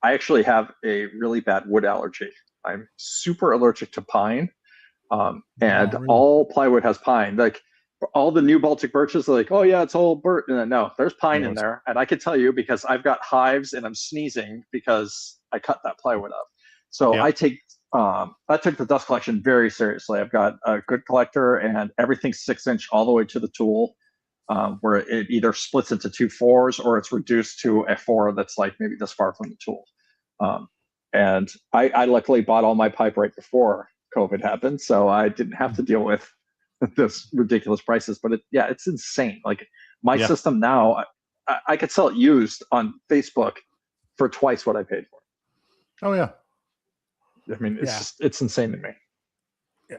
I actually have a really bad wood allergy. I'm super allergic to pine, and all plywood has pine. Like all the new Baltic birches are like, oh yeah, it's all birch. And no, there's pine in there, and I can tell you because I've got hives and I'm sneezing because I cut that plywood up. So I took the dust collection very seriously. I've got a good collector, and everything's 6-inch all the way to the tool, where it either splits into 2 4s or it's reduced to a 4 that's like maybe this far from the tool. And I luckily bought all my pipe right before COVID happened, so I didn't have to deal with this ridiculous prices. But it's insane. Like my system now, I could sell it used on Facebook for twice what I paid for it. Oh yeah. I mean, it's insane to me. Yeah,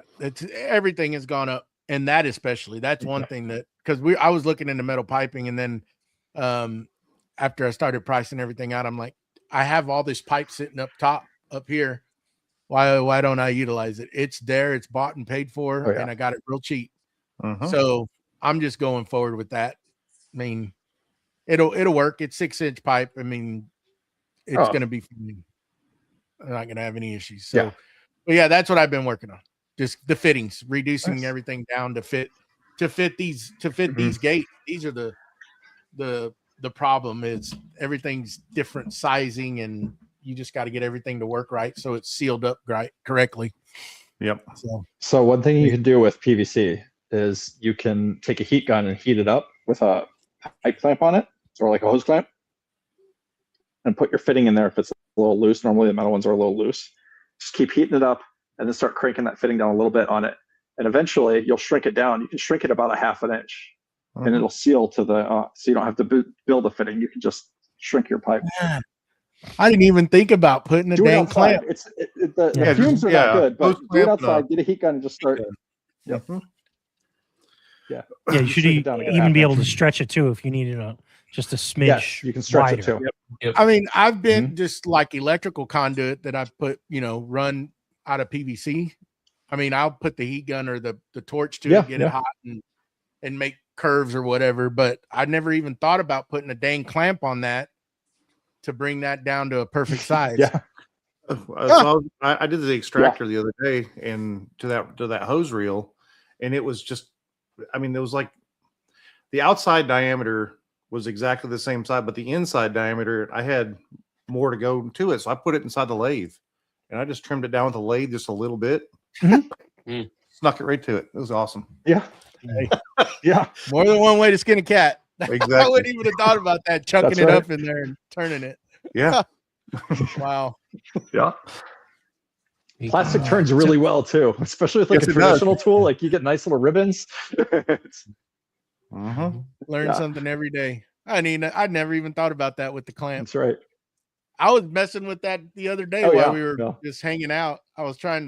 everything has gone up, and that especially. That's one thing that, because I was looking into metal piping, and then after I started pricing everything out, I'm like, I have all this pipe sitting up here. Why don't I utilize it? It's there, it's bought and paid for, and I got it real cheap. So I'm just going forward with that. I mean, it'll work. It's 6-inch pipe. I mean, it's going to be fine. I'm not going to have any issues. So, but that's what I've been working on. Just the fittings, reducing everything down to fit these gates. These are the problem is everything's different sizing, and you just got to get everything to work right so it's sealed up correctly. So one thing you can do with PVC is you can take a heat gun and heat it up with a pipe clamp on it, or like a hose clamp, and put your fitting in there if it's a little loose. Normally the metal ones are a little loose. Just keep heating it up and then start cranking that fitting down a little bit on it. and eventually you'll shrink it down. You can shrink it about a half an inch, and Mhm. it'll seal to the so you don't have to build a fitting. You can just shrink your pipe. Man, I didn't even think about putting a Do it dang outside. clamp. The Yeah, fumes are yeah, not good, but post do it clamp, outside. Get a heat gun and just start. Yep. Mhm. Yeah. Yeah, you should shrink it down to get a even half be able inch. to stretch it too if you needed just a smidge. Yes, you can stretch wider. it too. I mean, I've been Mm-hmm. just like electrical conduit that I've put, run out of PVC. I mean, I'll put the heat gun or the torch to it, get it hot and make curves or whatever. But I never even thought about putting a dang clamp on that to bring that down to a perfect size. Yeah. So I did the extractor the other day, and to that hose reel, and it was just, I mean, it was like the outside diameter was exactly the same size, but the inside diameter, I had more to go to it, so I put it inside the lathe, and I just trimmed it down with the lathe just a little bit, snuck it right to it. It was awesome. Yeah. Yeah. More than one way to skin a cat. Exactly. I wouldn't even have thought about that, chucking That's it right. up in there and turning it. Yeah. Wow. Yeah. Plastic turns really well too, especially with like Yes, a it does. traditional tool. Like you get nice little ribbons. Mm-hmm. Learn something every day. I mean, I'd never even thought about that with the clamp. That's right. I was messing with that the other day Oh, while yeah. we were Yeah. just hanging out. I was trying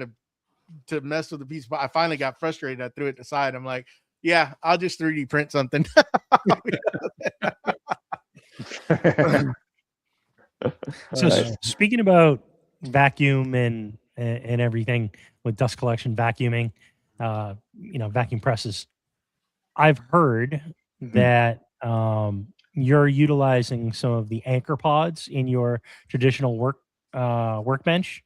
to mess with the piece, but I finally got frustrated. I threw it aside. I'm like, yeah, I'll just 3D print something. So Nice. speaking about vacuum and everything with dust collection, vacuuming, vacuum presses, I've heard that you're utilizing some of the anchor pods in your traditional workbench.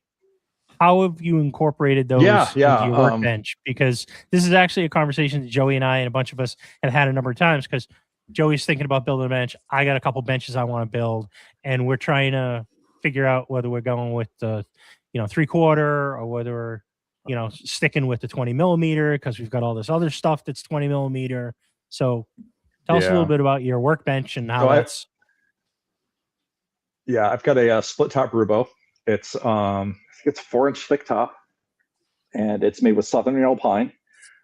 How have you incorporated those into your workbench? Because this is actually a conversation that Joey and I and a bunch of us have had a number of times, because Joey's thinking about building a bench. I got a couple benches I want to build, and we're trying to figure out whether we're going with the 3/4 or whether we're sticking with the 20 millimeter, because we've got all this other stuff that's 20 millimeter. So tell us a little bit about your workbench and how that's. I've got a split top Rubo. It's I think it's 4-inch thick top, and it's made with southern yellow pine.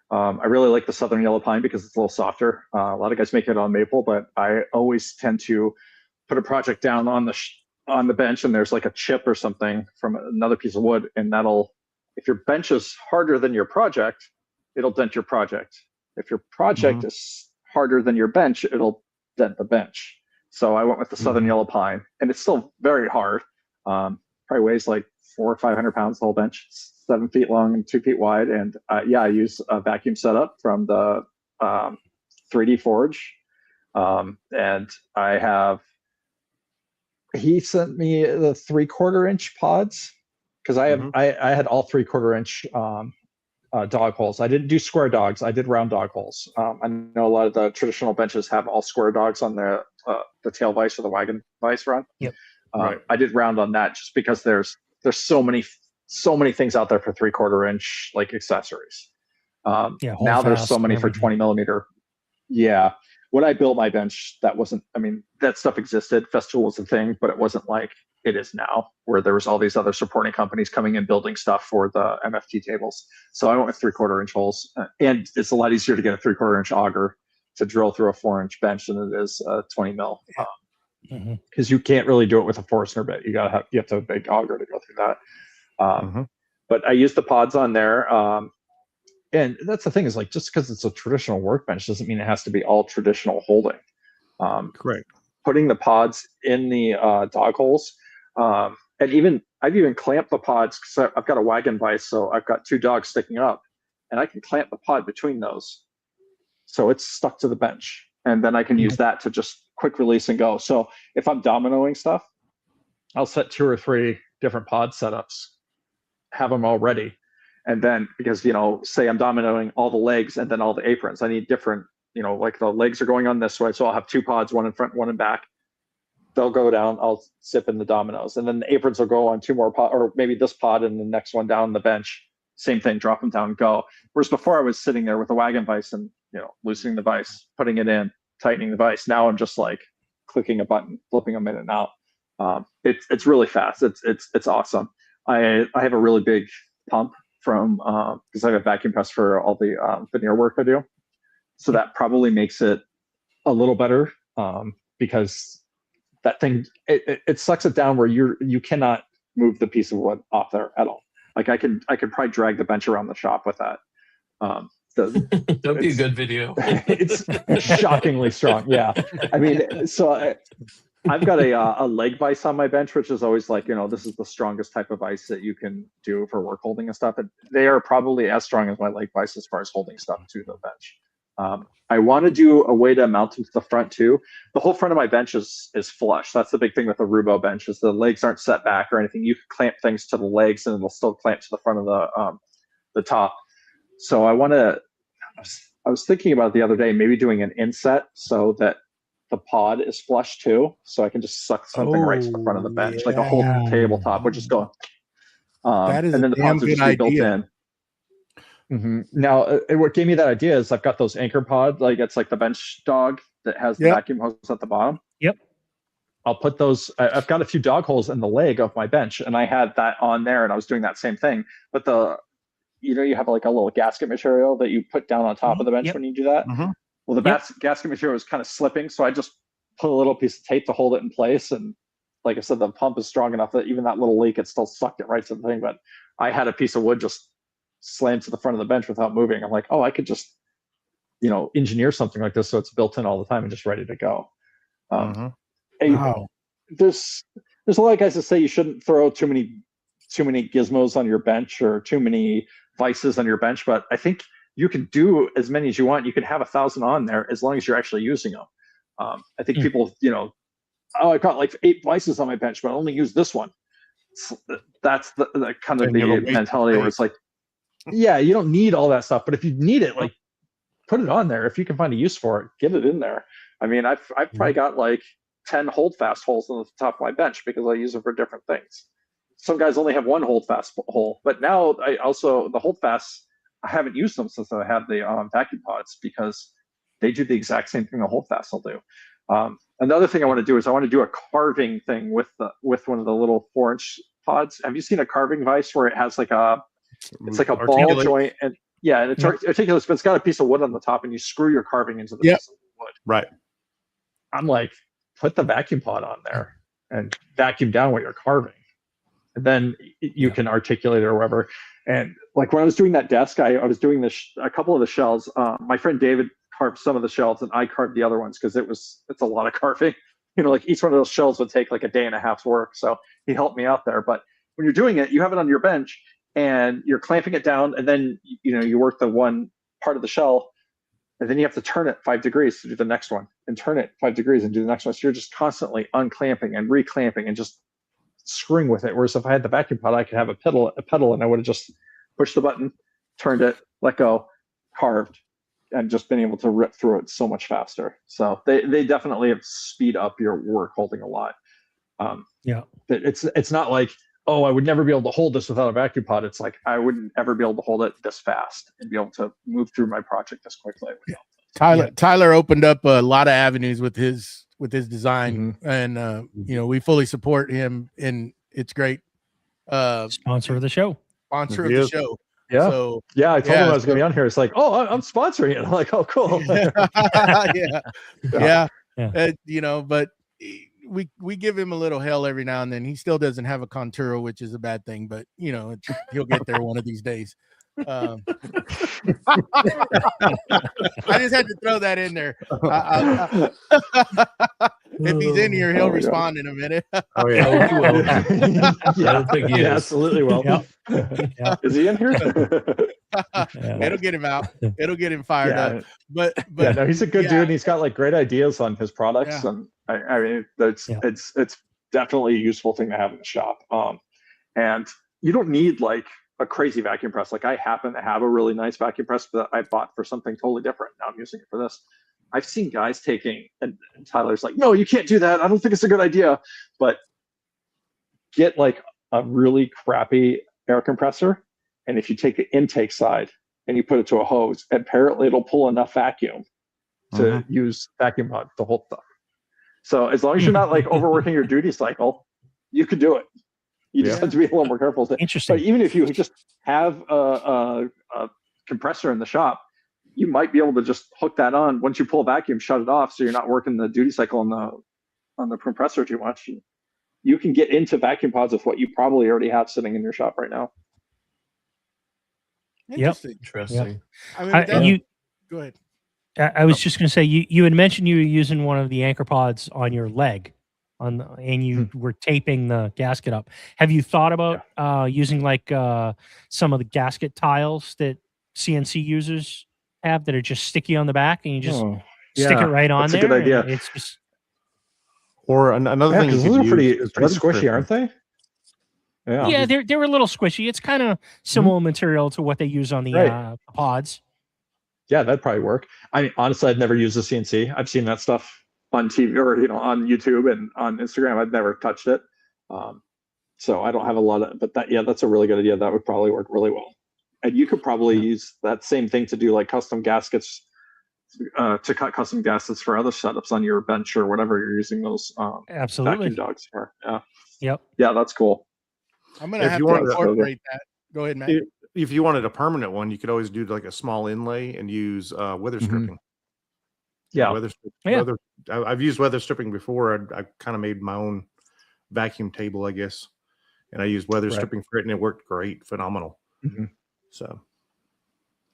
I really like the southern yellow pine because it's a little softer. A lot of guys make it on maple, but I always tend to put a project down on the bench, and there's like a chip or something from another piece of wood, and if your bench is harder than your project, it'll dent your project. If your project is harder than your bench, it'll dent the bench. So I went with the southern yellow pine, and it's still very hard. Probably weighs like 400 or 500 pounds, the whole bench. It's 7 feet long and 2 feet wide. And I use a vacuum setup from the 3D Forge. And he sent me the 3/4 inch pods, because I had all 3/4 inch dog holes. I didn't do square dogs. I did round dog holes. I know a lot of the traditional benches have all square dogs on the tail vise or the wagon vise run. Yep. Right. I did round on that just because there's so many things out there for 3/4 inch like accessories. Now there's so many for 20 millimeter. Yeah. When I built my bench, that stuff existed. Festool was a thing, but it wasn't like it is now, where there was all these other supporting companies coming in building stuff for the MFT tables. So I went with 3/4 inch holes, and it's a lot easier to get a 3/4 inch auger to drill through a 4-inch bench than it is a 20 mil. Because you can't really do it with a Forstner bit. You have to have a big auger to go through that. But I used the pods on there. And that's the thing, is like, just because it's a traditional workbench doesn't mean it has to be all traditional holding. Correct. Putting the pods in the dog holes, and I've even clamped the pods, because I've got a wagon vise, so I've got 2 dogs sticking up, and I can clamp the pod between those, so it's stuck to the bench, and then I can use that to just quick release and go. So if I'm dominoing stuff, I'll set 2 or 3 different pod setups, have them all ready. And then, because, say I'm dominoing all the legs and then all the aprons, I need different, like the legs are going on this way. So I'll have 2 pods, one in front, one in back. They'll go down, I'll zip in the dominoes. And then the aprons will go on 2 more pods, or maybe this pod and the next one down the bench. Same thing, drop them down, go. Whereas before I was sitting there with a wagon vise and, loosening the vise, putting it in, tightening the vise. Now I'm just like clicking a button, flipping them in and out. It's really fast. It's awesome. I have a really big pump from because I have a vacuum press for all the veneer work I do. So that probably makes it a little better because that thing it sucks it down where you cannot move the piece of wood off there at all. Like I could probably drag the bench around the shop with that. That'd be a good video. It's shockingly strong. Yeah, I mean, so I've got a leg vise on my bench, which is always like, this is the strongest type of vise that you can do for work holding and stuff. And they are probably as strong as my leg vise as far as holding stuff to the bench. I want to do a way to mount them to the front too. The whole front of my bench is flush. That's the big thing with the Rubo bench is the legs aren't set back or anything. You can clamp things to the legs and it'll still clamp to the front of the top. So I was thinking about it the other day, maybe doing an inset so that the pod is flush too. So I can just suck something right to the front of the bench, like a whole tabletop, which is going. That is and then a the pods damn are just good built idea. in. Now, what gave me that idea is I've got those anchor pod, like it's like the bench dog that has the vacuum hose at the bottom. Yep. I'll put those. I've got a few dog holes in the leg of my bench, and I had that on there, and I was doing that same thing. But you have like a little gasket material that you put down on top of the bench when you do that. Well, the gasket material was kind of slipping, so I just put a little piece of tape to hold it in place. And like I said, the pump is strong enough that even that little leak, it still sucked it right to the thing. But I had a piece of wood just slammed to the front of the bench without moving. I'm like, oh, I could just, engineer something like this so it's built in all the time and just ready to go. There's a lot of guys that say you shouldn't throw too many gizmos on your bench or too many vices on your bench, but I think you can do as many as you want. You can have 1,000 on there as long as you're actually using them. I think people, I've got like 8 vices on my bench, but I only use this one. That's the kind of the mentality where it's like, yeah, you don't need all that stuff, but if you need it, like put it on there. If you can find a use for it, get it in there. I mean, I've probably got like 10 holdfast holes on the top of my bench because I use them for different things. Some guys only have one holdfast hole, but now the holdfasts, I haven't used them since I had the vacuum pods because they do the exact same thing the holdfasts will do. Another thing I want to do is I want to do a carving thing with one of the little 4-inch pods. Have you seen a carving vise where it has like it's like a ball joint and it's articulate, but it's got a piece of wood on the top and you screw your carving into the piece of wood. Right. I'm like, put the vacuum pod on there and vacuum down what you're carving. And then you can articulate it or whatever. And like when I was doing that desk, I was doing a couple of the shelves. My friend David carved some of the shelves and I carved the other ones because it's a lot of carving. Like each one of those shelves would take like a day and a half's work. So he helped me out there. But when you're doing it, you have it on your bench and you're clamping it down, and then you work the one part of the shelf, and then you have to turn it 5 degrees to do the next one, and turn it 5 degrees and do the next one. So you're just constantly unclamping and reclamping and just screwing with it. Whereas if I had the vacuum pod, I could have a pedal, and I would have just pushed the button, turned it, let go, carved, and just been able to rip through it so much faster. So they definitely have speed up your work holding a lot. It's not like, oh, I would never be able to hold this without a vacuum pod. It's like I wouldn't ever be able to hold it this fast and be able to move through my project this quickly. Tyler opened up a lot of avenues with his design, and we fully support him, and it's great. Sponsor of the show. Sponsor of the show. Yeah. So I told him I was going to be on here. It's like, oh, I'm sponsoring it. I'm like, oh, cool. But we give him a little hell every now and then. He still doesn't have a Contour, which is a bad thing, but he'll get there one of these days. I just had to throw that in there. If he's in here, he'll respond in a minute. Oh yeah, he will. I don't think he is. Absolutely will. Is he in here? It'll get him out. It'll get him fired up. But no, he's a good dude. And he's got like great ideas on his products, and I mean, it's definitely a useful thing to have in the shop. And you don't need like a crazy vacuum press. Like I happen to have a really nice vacuum press that I bought for something totally different. Now I'm using it for this. I've seen guys taking, and Tyler's like, no, you can't do that. I don't think it's a good idea. But get like a really crappy air compressor. And if you take the intake side and you put it to a hose, apparently it'll pull enough vacuum to use vacuum pod to hold stuff. So as long as you're not like overworking your duty cycle, you could do it. You just have to be a little more careful. Interesting. But even if you just have a compressor in the shop, you might be able to just hook that on. Once you pull a vacuum, shut it off, so you're not working the duty cycle on the compressor too much. You can get into vacuum pods with what you probably already have sitting in your shop right now. Interesting. Interesting. I mean, go ahead. I was just going to say, you had mentioned you were using one of the anchor pods on your leg, and you were taping the gasket up. Have you thought about using like some of the gasket tiles that CNC users have that are just sticky on the back, and you just stick it right on there? That's a good idea. It's just, Or another thing you could those are use pretty is weather squishy, stripping. aren't they? yeah, they're a little squishy. It's kind of similar material to what they use on the pods. Yeah, that'd probably work. I mean, honestly, I've never used a CNC. I've seen that stuff on TV or on YouTube and on Instagram. I've never touched it, so I don't have a lot of. But that's a really good idea. That would probably work really well. And you could probably use that same thing to do like custom gaskets, to cut custom gaskets for other setups on your bench or whatever you're using those Absolutely. vacuum dogs for. Yeah. Yep. Yeah, that's cool. I'm gonna have to incorporate that. Go ahead, Matt. If you wanted a permanent one, you could always do like a small inlay and use weather stripping. Yeah. I've used weather stripping before. I kind of made my own vacuum table, I guess, and I used weather stripping for it, and it worked great, phenomenal. So,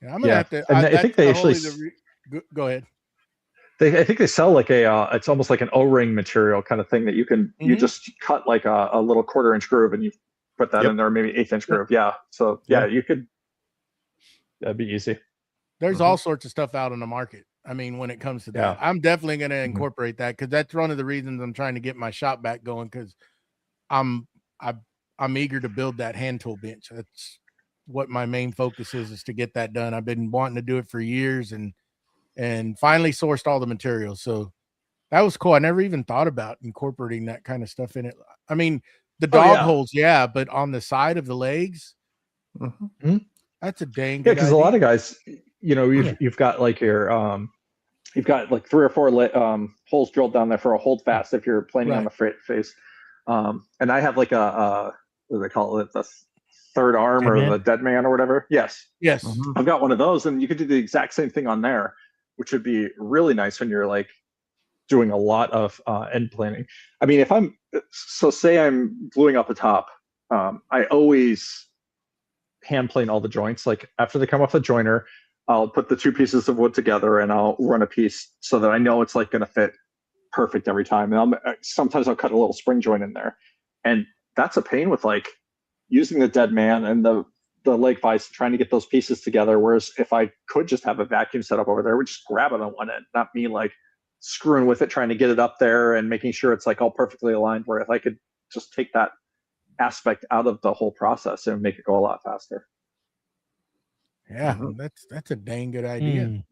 yeah, I'm gonna have to. And I think they actually go ahead. I think they sell like it's almost like an O-ring material kind of thing that you can you just cut like a little 1/4-inch groove and you put that in there, maybe 1/8-inch groove. Yeah. So you could. That'd be easy. There's all sorts of stuff out on the market. I mean, when it comes to that, I'm definitely going to incorporate that, because that's one of the reasons I'm trying to get my shop back going, because I'm eager to build that hand tool bench. That's what my main focus is to get that done. I've been wanting to do it for years, and finally sourced all the materials. So that was cool. I never even thought about incorporating that kind of stuff in it. I mean, the dog holes, but on the side of the legs, that's a dang good because a lot of guys, you've got like your you've got like 3 or 4 holes drilled down there for a hold fast if you're planing on the freight face. And I have like a what do they call it, the third arm or the dead man or whatever. Yes. I've got one of those, and you could do the exact same thing on there, which would be really nice when you're like doing a lot of end planing. I mean, say I'm gluing up the top, I always hand plane all the joints. Like after they come off the joiner, I'll put the 2 pieces of wood together and I'll run a piece so that I know it's like going to fit perfect every time. And sometimes I'll cut a little spring joint in there, and that's a pain with like using the dead man and the leg vise, trying to get those pieces together. Whereas if I could just have a vacuum set up over there, we just grab it on one end, not me like screwing with it, trying to get it up there and making sure it's like all perfectly aligned. Where if I could just take that aspect out of the whole process and make it go a lot faster. Yeah, that's a dang good idea.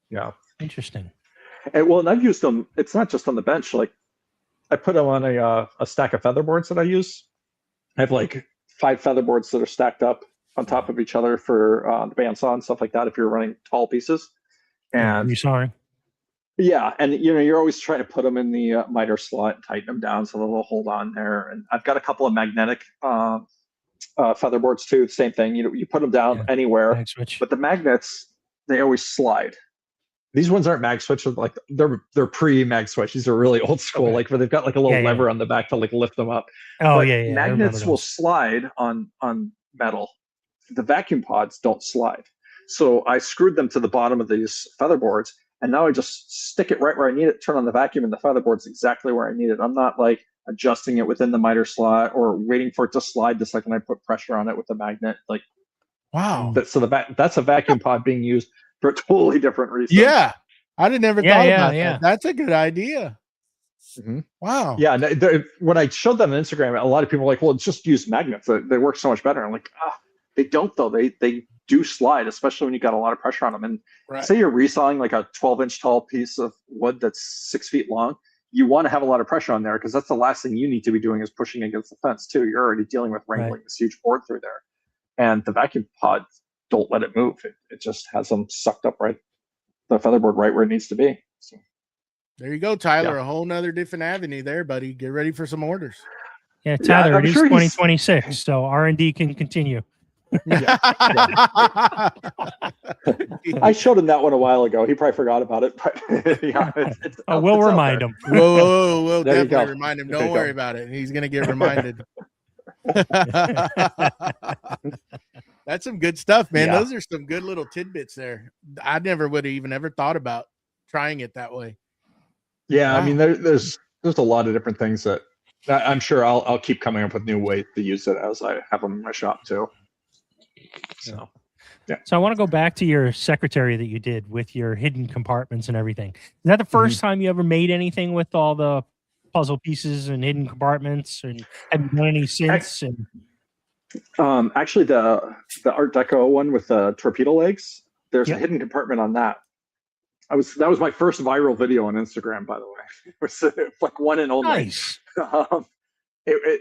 Yeah, interesting. And I've used them. It's not just on the bench. Like I put them on a stack of featherboards that I use. I have like 5 featherboards that are stacked up on top of each other for the bandsaw and stuff like that. If you're running tall pieces, and yeah, and you're always trying to put them in the miter slot, and tighten them down so they'll hold on there. And I've got a couple of magnetic featherboards too. Same thing. You put them down anywhere, but the magnets, they always slide. These ones aren't mag switch, like they're pre-mag switch. These are really old school, like where they've got like a little lever on the back to like lift them up. Magnets will slide on metal. The vacuum pods don't slide. So I screwed them to the bottom of these featherboards, and now I just stick it right where I need it, turn on the vacuum, and the featherboard's exactly where I need it. I'm not like adjusting it within the miter slot or waiting for it to slide the second I put pressure on it with the magnet. Like, wow. So that's a vacuum pod being used for a totally different reason. Yeah. I never thought about that. That's a good idea. Wow. Yeah. When I showed them on Instagram, a lot of people were like, well, just use magnets. They work so much better. I'm like, they don't though. They do slide, especially when you got a lot of pressure on them. And say you're resawing like a 12-inch tall piece of wood that's 6 feet long. You want to have a lot of pressure on there, because that's the last thing you need to be doing is pushing against the fence too. You're already dealing with wrangling this huge board through there. And the vacuum pods don't let it move. It just has them sucked up the featherboard right where it needs to be. So there you go, Tyler. A whole nother different avenue there, buddy. Get ready for some orders. Yeah, Tyler, I'm it is sure he's- 2026, so R&D can continue. I showed him that one a while ago. He probably forgot about it, but yeah, We'll it's out remind there. him. Whoa, we'll There you definitely go. remind him. There you Don't go. worry about it. He's gonna get reminded. That's some good stuff, man. Yeah. Those are some good little tidbits there. I never would have even ever thought about trying it that way. Yeah, I Wow. mean, there's a lot of different things that I'm sure I'll keep coming up with new ways to use it as I have them in my shop too. So, yeah. So I want to go back to your secretary that you did with your hidden compartments and everything. Is that the 1st time you ever made anything with all the puzzle pieces and hidden compartments? And have you done any since? And actually, the Art Deco one with the torpedo legs, there's Yep. a hidden compartment on that. That was my first viral video on Instagram, by the way. It was like one and only. nice.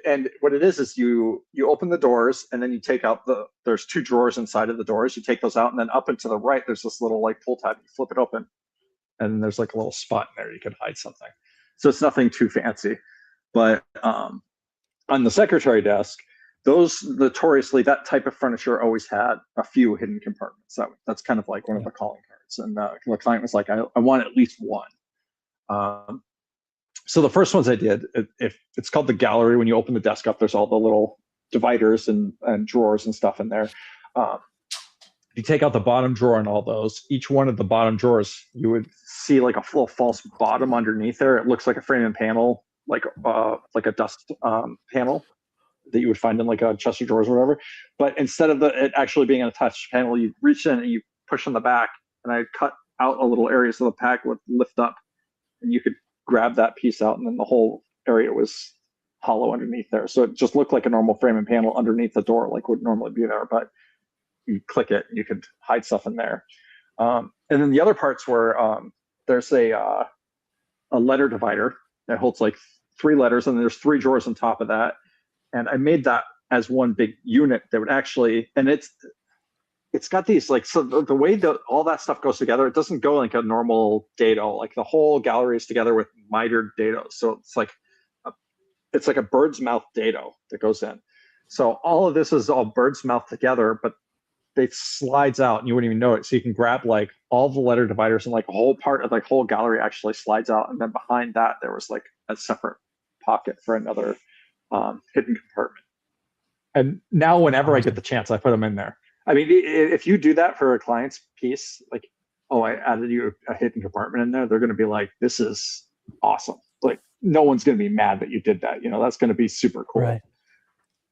And what it is you open the doors and then you take out there's 2 drawers inside of the doors. You take those out, and then up and to the right there's this little like pull tab. You flip it open, and there's like a little spot in there you can hide something. So it's nothing too fancy. But on the secretary desk, those notoriously, that type of furniture always had a few hidden compartments. That's kind of like one of the calling cards. And the client was like, I want at least one. So the first ones I did, it's called the gallery. When you open the desk up, there's all the little dividers and drawers and stuff in there. You take out the bottom drawer and all those. Each one of the bottom drawers, you would see like a little false bottom underneath there. It looks like a frame and panel, like a dust panel that you would find in like a chest of drawers or whatever. But instead of it actually being an attached panel, you reach in and you push on the back, and I cut out a little area so the pack would lift up, and you could grab that piece out, and then the whole area was hollow underneath there. So it just looked like a normal frame and panel underneath the door, like would normally be there, but you click it, you could hide stuff in there. And then the other parts were, there's a letter divider that holds like 3 letters, and there's 3 drawers on top of that. And I made that as one big unit that would actually, and it's got these like, so the way that all that stuff goes together, it doesn't go like a normal dado. Like the whole gallery is together with mitered dados. So it's like a bird's mouth dado that goes in. So all of this is all bird's mouth together, but it slides out and you wouldn't even know it. So you can grab like all the letter dividers, and like a whole part of like whole gallery actually slides out. And then behind that, there was like a separate pocket for another hidden compartment. And now whenever I get the chance, I put them in there. I mean, if you do that for a client's piece, like, oh, I added you a hidden compartment in there, they're going to be like, this is awesome. Like, no one's going to be mad that you did that. You know, that's going to be super cool. Right.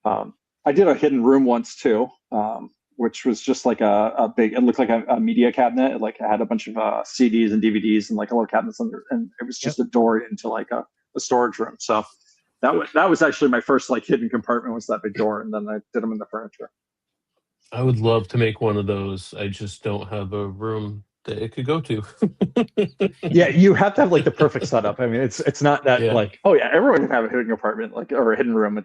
I did a hidden room once too, which was just like a big, it looked like a media cabinet. It like had a bunch of CDs and DVDs and like a little cabinets under, and it was just a door into like a storage room. So that was actually my first like hidden compartment, was that big door, and then I did them in the furniture. I would love to make one of those. I just don't have a room that it could go to. Yeah, you have to have like the perfect setup. I mean, it's not that like, oh yeah, everyone can have a hidden compartment, like, or a hidden room.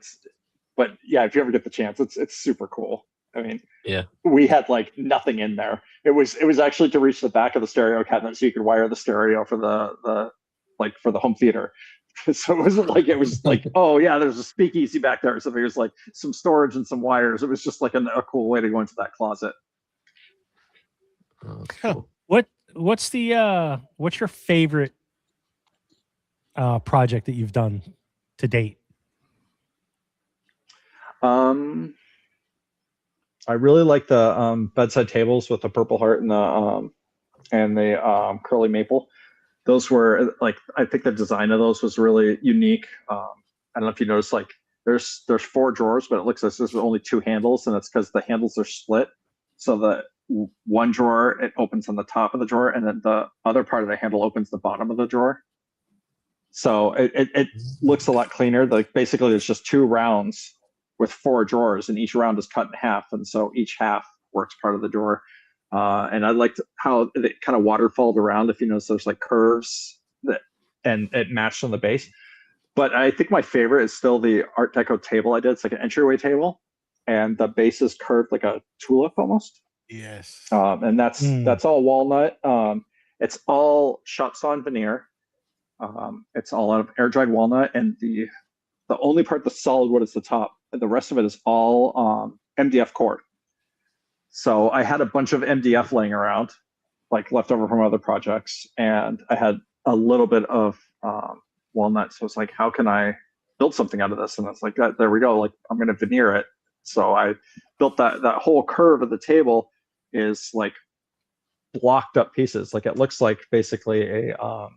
But yeah, if you ever get the chance, it's super cool. I mean, yeah, we had like nothing in there. It was actually to reach the back of the stereo cabinet so you could wire the stereo for the home theater. So it wasn't like, it was like, oh yeah, there's a speakeasy back there. So there's like some storage and some wires. It was just like a cool way to go into that closet. oh, cool. What's your favorite project that you've done to date? I really like the bedside tables with the Purple Heart and the curly maple. Those were like, I think the design of those was really unique. I don't know if you noticed, like there's 4 drawers, but it looks like there's only 2 handles, and it's because the handles are split. So the one drawer, it opens on the top of the drawer, and then the other part of the handle opens the bottom of the drawer. So it looks a lot cleaner. Like basically there's just 2 rounds with 4 drawers, and each round is cut in half, and so each half works part of the drawer. And I liked how it kind of waterfalled around. If you notice, there's like curves and it matched on the base. But I think my favorite is still the Art Deco table I did. It's like an entryway table, and the base is curved like a tulip almost. Yes. And that's all walnut. It's all Shopson veneer. It's all out of air dried walnut, and the The only part that's solid wood is the top, and the rest of it is all MDF cord. So I had a bunch of MDF laying around, like leftover from other projects, and I had a little bit of walnut. So it's like, how can I build something out of this? And it's like, there we go. Like, I'm going to veneer it. So I built that whole curve of the table is like blocked up pieces. Like, it looks like basically a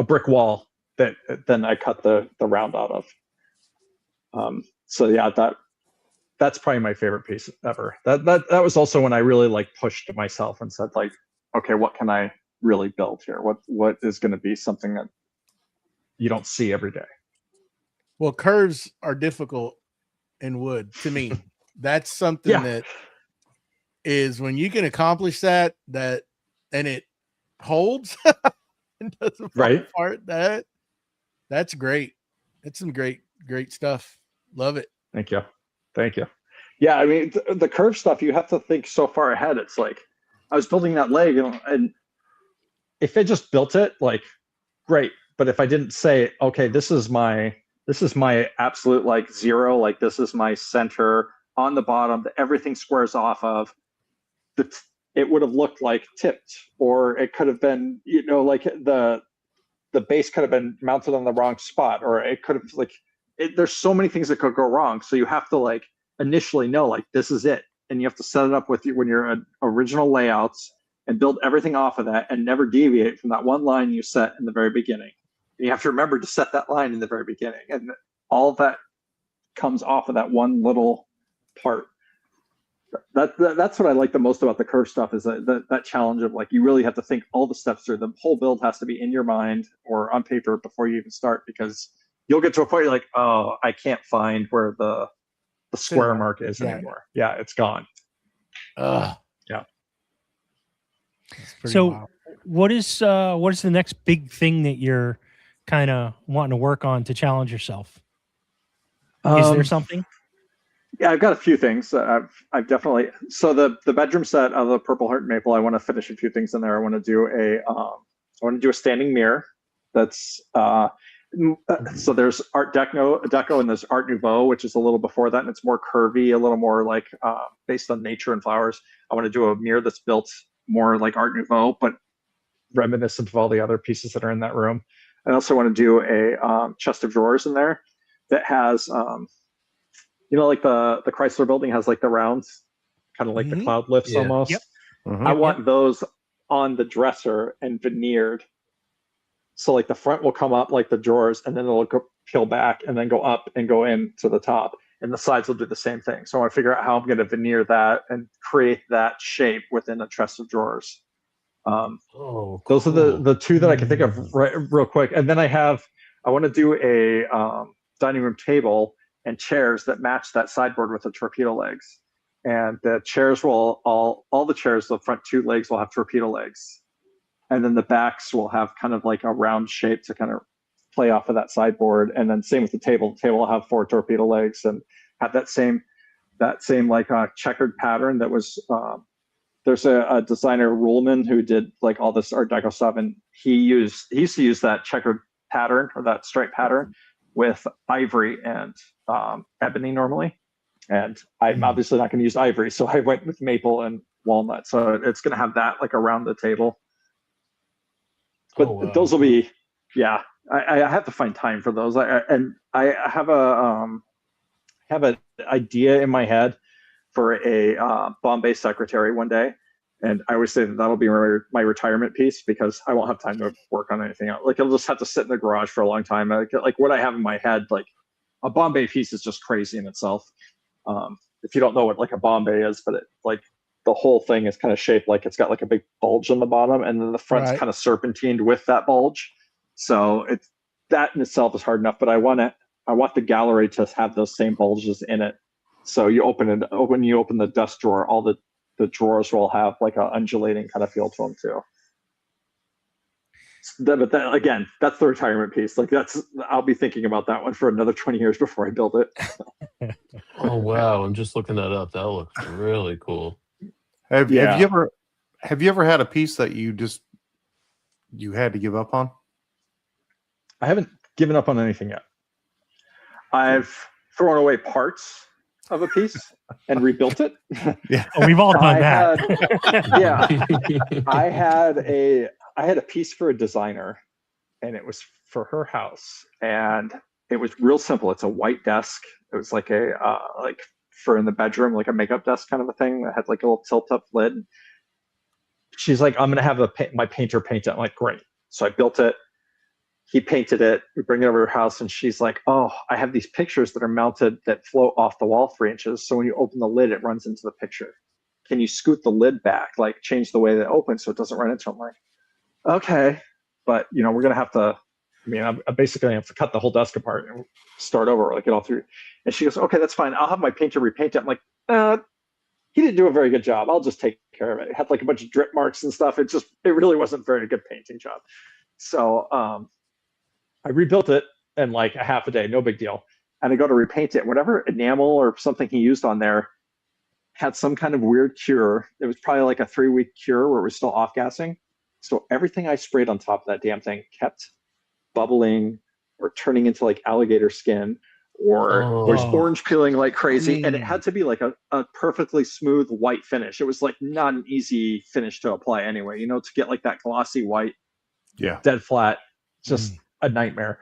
brick wall that then I cut the round out of. So yeah, that's probably my favorite piece ever. That was also when I really like pushed myself and said, like, okay, what can I really build here? What is going to be something that you don't see every day? Well, curves are difficult in wood to me. That's something that is, when you can accomplish that and it holds and doesn't fall apart, that's great. That's some great stuff. Love it. Thank you. Yeah, I mean, the curve stuff, you have to think so far ahead. It's like, I was building that leg, and if I just built it, like, great. But if I didn't say, okay, this is my absolute like zero, like this is my center on the bottom that everything squares off of, it would have looked like tipped, or it could have been, like the base could have been mounted on the wrong spot, or it could have there's so many things that could go wrong. So you have to like initially know, like, this is it, and you have to set it up with you when you're original layouts and build everything off of that and never deviate from that one line you set in the very beginning. And you have to remember to set that line in the very beginning, and all of that comes off of that one little part. That's what I like the most about the curve stuff, is that challenge of, like, you really have to think all the steps through. The whole build has to be in your mind or on paper before you even start, because you'll get to a point you're like, oh, I can't find where the square mark is anymore. Yeah, it's gone. Yeah. So wild. what is the next big thing that you're kind of wanting to work on to challenge yourself? Is there something? Yeah, I've got a few things. I've definitely, so the bedroom set of the Purple Heart Maple, I want to finish a few things in there. I want to do a standing mirror. That's so there's Art Deco and there's Art Nouveau, which is a little before that, and it's more curvy, a little more like based on nature and flowers. I want to do a mirror that's built more like Art Nouveau, but reminiscent of all the other pieces that are in that room. I also want to do a chest of drawers in there that has, like the Chrysler building has like the rounds, kind of like the cloud lifts almost. Yep. I want those on the dresser and veneered. So like the front will come up like the drawers, and then it'll peel back and then go up and go in to the top. And the sides will do the same thing. So I want to figure out how I'm going to veneer that and create that shape within a chest of drawers. Cool. Those are the two that I can think of real quick. And then I want to do a dining room table and chairs that match that sideboard with the torpedo legs. And the chairs will all the chairs, the front two legs will have torpedo legs. And then the backs will have kind of like a round shape to kind of play off of that sideboard. And then same with the table. The table will have 4 torpedo legs and have that same like checkered pattern that was, there's a designer, Ruhlman, who did like all this Art Deco stuff. And he used to use that checkered pattern, or that stripe pattern, with ivory and ebony normally. And I'm obviously not going to use ivory, so I went with maple and walnut. So it's going to have that like around the table. But those will be, I have to find time for those. I have an idea in my head for a Bombay secretary one day. And I always say that'll be my retirement piece, because I won't have time to work on anything else. Like, I'll just have to sit in the garage for a long time. Like what I have in my head, like a Bombay piece is just crazy in itself. If you don't know what like a Bombay is, but like the whole thing is kind of shaped like it's got like a big bulge on the bottom, and then the front's kind of serpentined with that bulge. So that in itself is hard enough, but I want the gallery to have those same bulges in it. So when you open the desk drawer, all the drawers will have like an undulating kind of feel to them too. But again, that's the retirement piece. Like I'll be thinking about that one for another 20 years before I build it. Oh wow! I'm just looking that up. That looks really cool. Have you ever had a piece that you had to give up on? I haven't given up on anything yet. I've thrown away parts of a piece and rebuilt it. Oh, we've all done I that. I had a piece for a designer, and it was for her house, and it was real simple. It's a white desk. It was like a like for in the bedroom, like a makeup desk kind of a thing that had like a little tilt-up lid. She's like, I'm gonna have my painter paint it. I'm like, great. So I built it. He painted it. We bring it over to her house, and she's like, oh, I have these pictures that are mounted that float off the wall 3 inches. So when you open the lid, it runs into the picture. Can you scoot the lid back, like change the way that it opens so it doesn't run into it? I'm like, okay, but we're gonna have to. I mean, I basically have to cut the whole desk apart and start over, like get all through. And she goes, okay, that's fine. I'll have my painter repaint it. I'm like, he didn't do a very good job. I'll just take care of it. It had like a bunch of drip marks and stuff. It really wasn't a very good painting job. So I rebuilt it in like a half a day, no big deal. And I go to repaint it. Whatever enamel or something he used on there had some kind of weird cure. It was probably like a 3-week cure where it was still off-gassing. So everything I sprayed on top of that damn thing kept bubbling or turning into like alligator skin or was orange peeling like crazy. And it had to be like a perfectly smooth white finish. It was like not an easy finish to apply anyway, to get like that glossy white, dead flat, just a nightmare.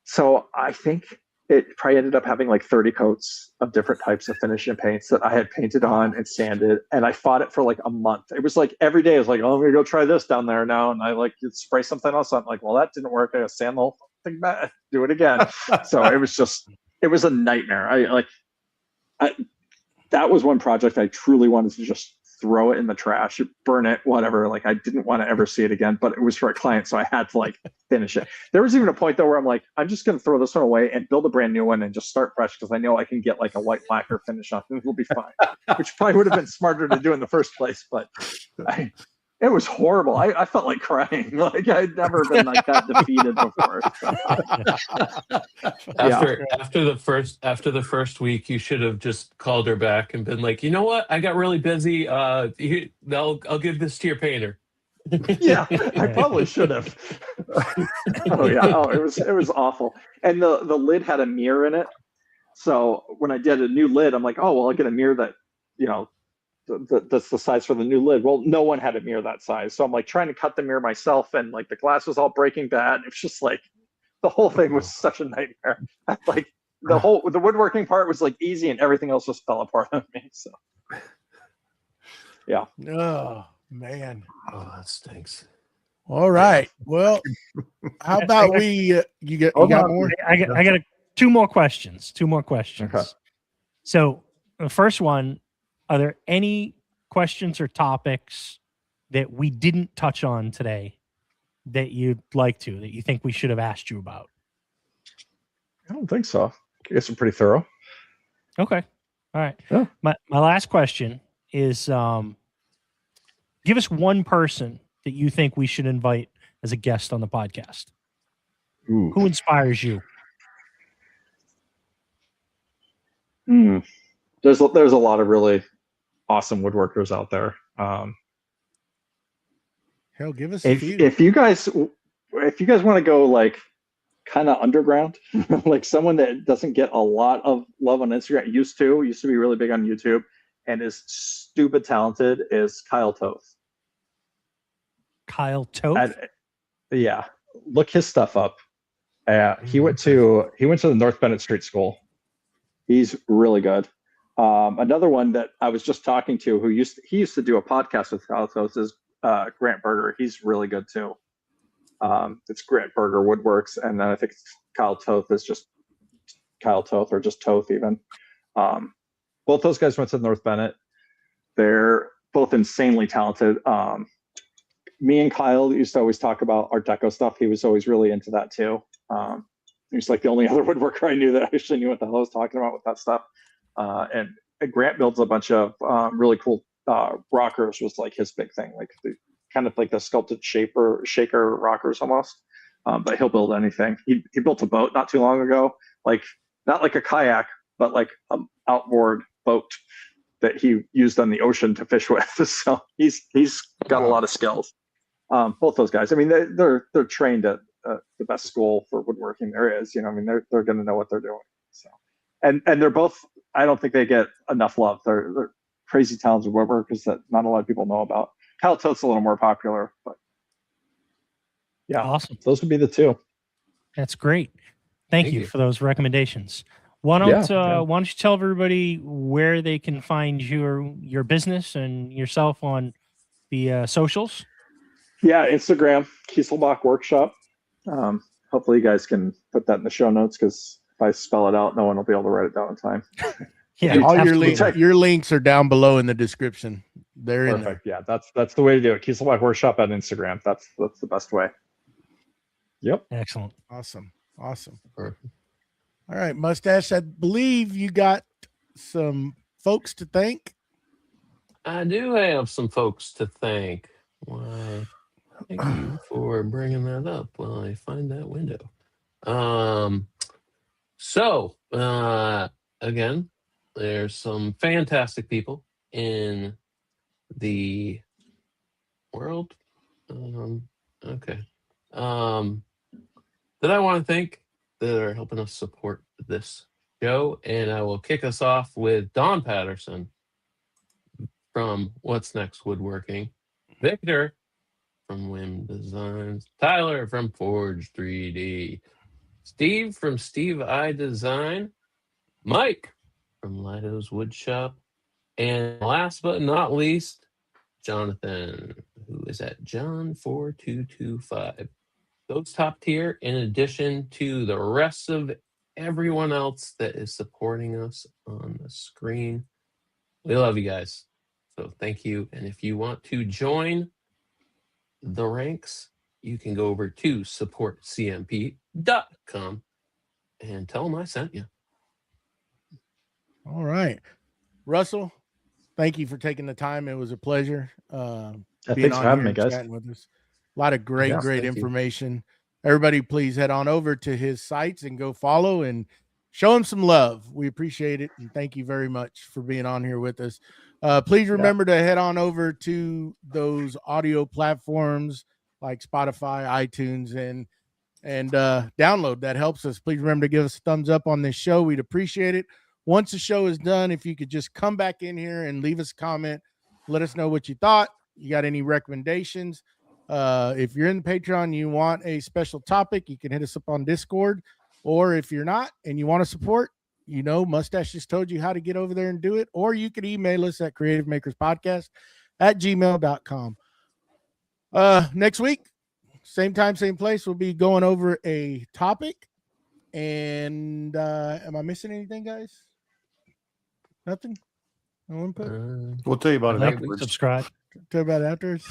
So I think it probably ended up having like 30 coats of different types of finishing paints that I had painted on and sanded. And I fought it for like a month. It was like every day I was like, oh, I'm going to go try this down there now. And I like spray something else. I'm like, well, that didn't work. I got to sand the whole thing back, do it again. So it was a nightmare. That was one project I truly wanted to just throw it in the trash, burn it, whatever. Like I didn't want to ever see it again, but it was for a client. So I had to like finish it. There was even a point though where I'm like, I'm just going to throw this one away and build a brand new one and just start fresh. Cause I know I can get like a white lacquer finish on it. It'll be fine, which probably would have been smarter to do in the first place, but it was horrible. I felt like crying. Like I'd never been like that defeated before. After the first week, you should have just called her back and been like, you know what? I got really busy. I'll give this to your painter. Yeah, I probably should have. It was awful. And the lid had a mirror in it. So when I did a new lid, I'm like, oh well, I'll get a mirror that, that's the size for the new lid. Well, no one had a mirror that size. So I'm like trying to cut the mirror myself, and like the glass was all breaking bad. It's just like the whole thing was such a nightmare. Like the woodworking part was like easy and everything else just fell apart on me. So yeah. Oh man. Oh, that stinks. All right. Well, how about we you got more? I got two more questions. Okay. So the first one, are there any questions or topics that we didn't touch on today that you'd like to, that you think we should have asked you about? I don't think so. I guess I'm pretty thorough. Okay. All right. Yeah. My last question is, give us one person that you think we should invite as a guest on the podcast. Ooh. Who inspires you? There's a lot of really awesome woodworkers out there. Hell, give us a few. If you guys want to go like kind of underground, like someone that doesn't get a lot of love on Instagram, used to be really big on YouTube and is stupid talented, is Kyle Toth. Kyle Toth? Yeah, look his stuff up. He went to the North Bennett Street School. He's really good. Another one that I was just talking to, he used to do a podcast with Kyle Toth, is Grant Berger. He's really good too. It's Grant Berger Woodworks, and then I think Kyle Toth is just Kyle Toth, or just Toth even. Both those guys went to North Bennett. They're both insanely talented. Me and Kyle used to always talk about Art Deco stuff. He was always really into that too. He was like the only other woodworker I knew that actually knew what the hell I was talking about with that stuff. And Grant builds a bunch of really cool rockers, was like his big thing, like kind of like the sculpted shaker rockers almost. But he'll build anything. He built a boat not too long ago, like not like a kayak, but like an outboard boat that he used on the ocean to fish with. So he's got a lot of skills. Both those guys. I mean, they're trained at the best school for woodworking there is. I mean, they're going to know what they're doing. So, and they're both. I don't think they get enough love. They're crazy talented woodworkers that not a lot of people know about. Halitote's a little more popular, but yeah, Awesome. those would be the two. That's great. Thank you for those recommendations. Why don't you tell everybody where they can find your business and yourself on the socials? Yeah, Instagram, Kieselbach Workshop. Hopefully you guys can put that in the show notes, because if I spell it out, no one will be able to write it down in time. Yeah, all absolutely. your links are down below in the description. They're in there. Perfect. Yeah, that's the way to do it. Kieselbach Workshop on Instagram. That's the best way. Yep. Excellent. Awesome. Perfect. All right, Mustache, I believe you got some folks to thank. I do have some folks to thank. Why, thank you for bringing that up while I find that window. Again, there's some fantastic people in the world. That I want to thank that are helping us support this show. And I will kick us off with Don Patterson from What's Next Woodworking, Victor from Wim Designs, Tyler from Forge 3D, Steve from Steve I Design, Mike from Lido's Woodshop, and last but not least, Jonathan, who is at John4225. Those top tier, in addition to the rest of everyone else that is supporting us on the screen. We love you guys. So thank you. And if you want to join the ranks, you can go over to supportcmp.com and tell them I sent you. All right. Russell, thank you for taking the time. It was a pleasure being thanks on for having here me, guys. chatting with us. A lot of great Thank you. information. Everybody, please head on over to his sites and go follow and show him some love. We appreciate it. And thank you very much for being on here with us. Please remember to head on over to those audio platforms like Spotify, iTunes, and download. That helps us. Please remember to give us a thumbs up on this show. We'd appreciate it. Once the show is done, if you could just come back in here and leave us a comment, let us know what you thought. You got any recommendations? If you're in the Patreon and you want a special topic, you can hit us up on Discord. Or if you're not and you want to support, Mustache just told you how to get over there and do it. Or you can email us at creativemakerspodcast@gmail.com. Next week, same time, same place, we'll be going over a topic. And am I missing anything, guys? Nothing? No input? We'll tell you about it Like, afterwards. subscribe. Tell about it afterwards.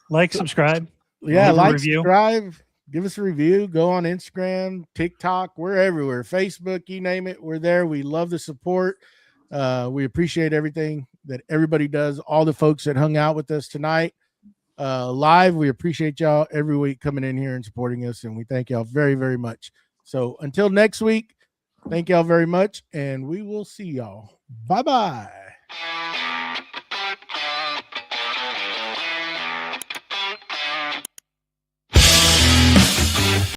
Like, subscribe. Yeah, Leave a like, review. subscribe, give us a review, go on Instagram, TikTok, we're everywhere, Facebook, you name it, we're there. We love the support. We appreciate everything that everybody does, all the folks that hung out with us tonight live. We appreciate y'all every week coming in here and supporting us, and we thank y'all very, very much. So until next week, thank y'all very much, and we will see y'all. Bye-bye.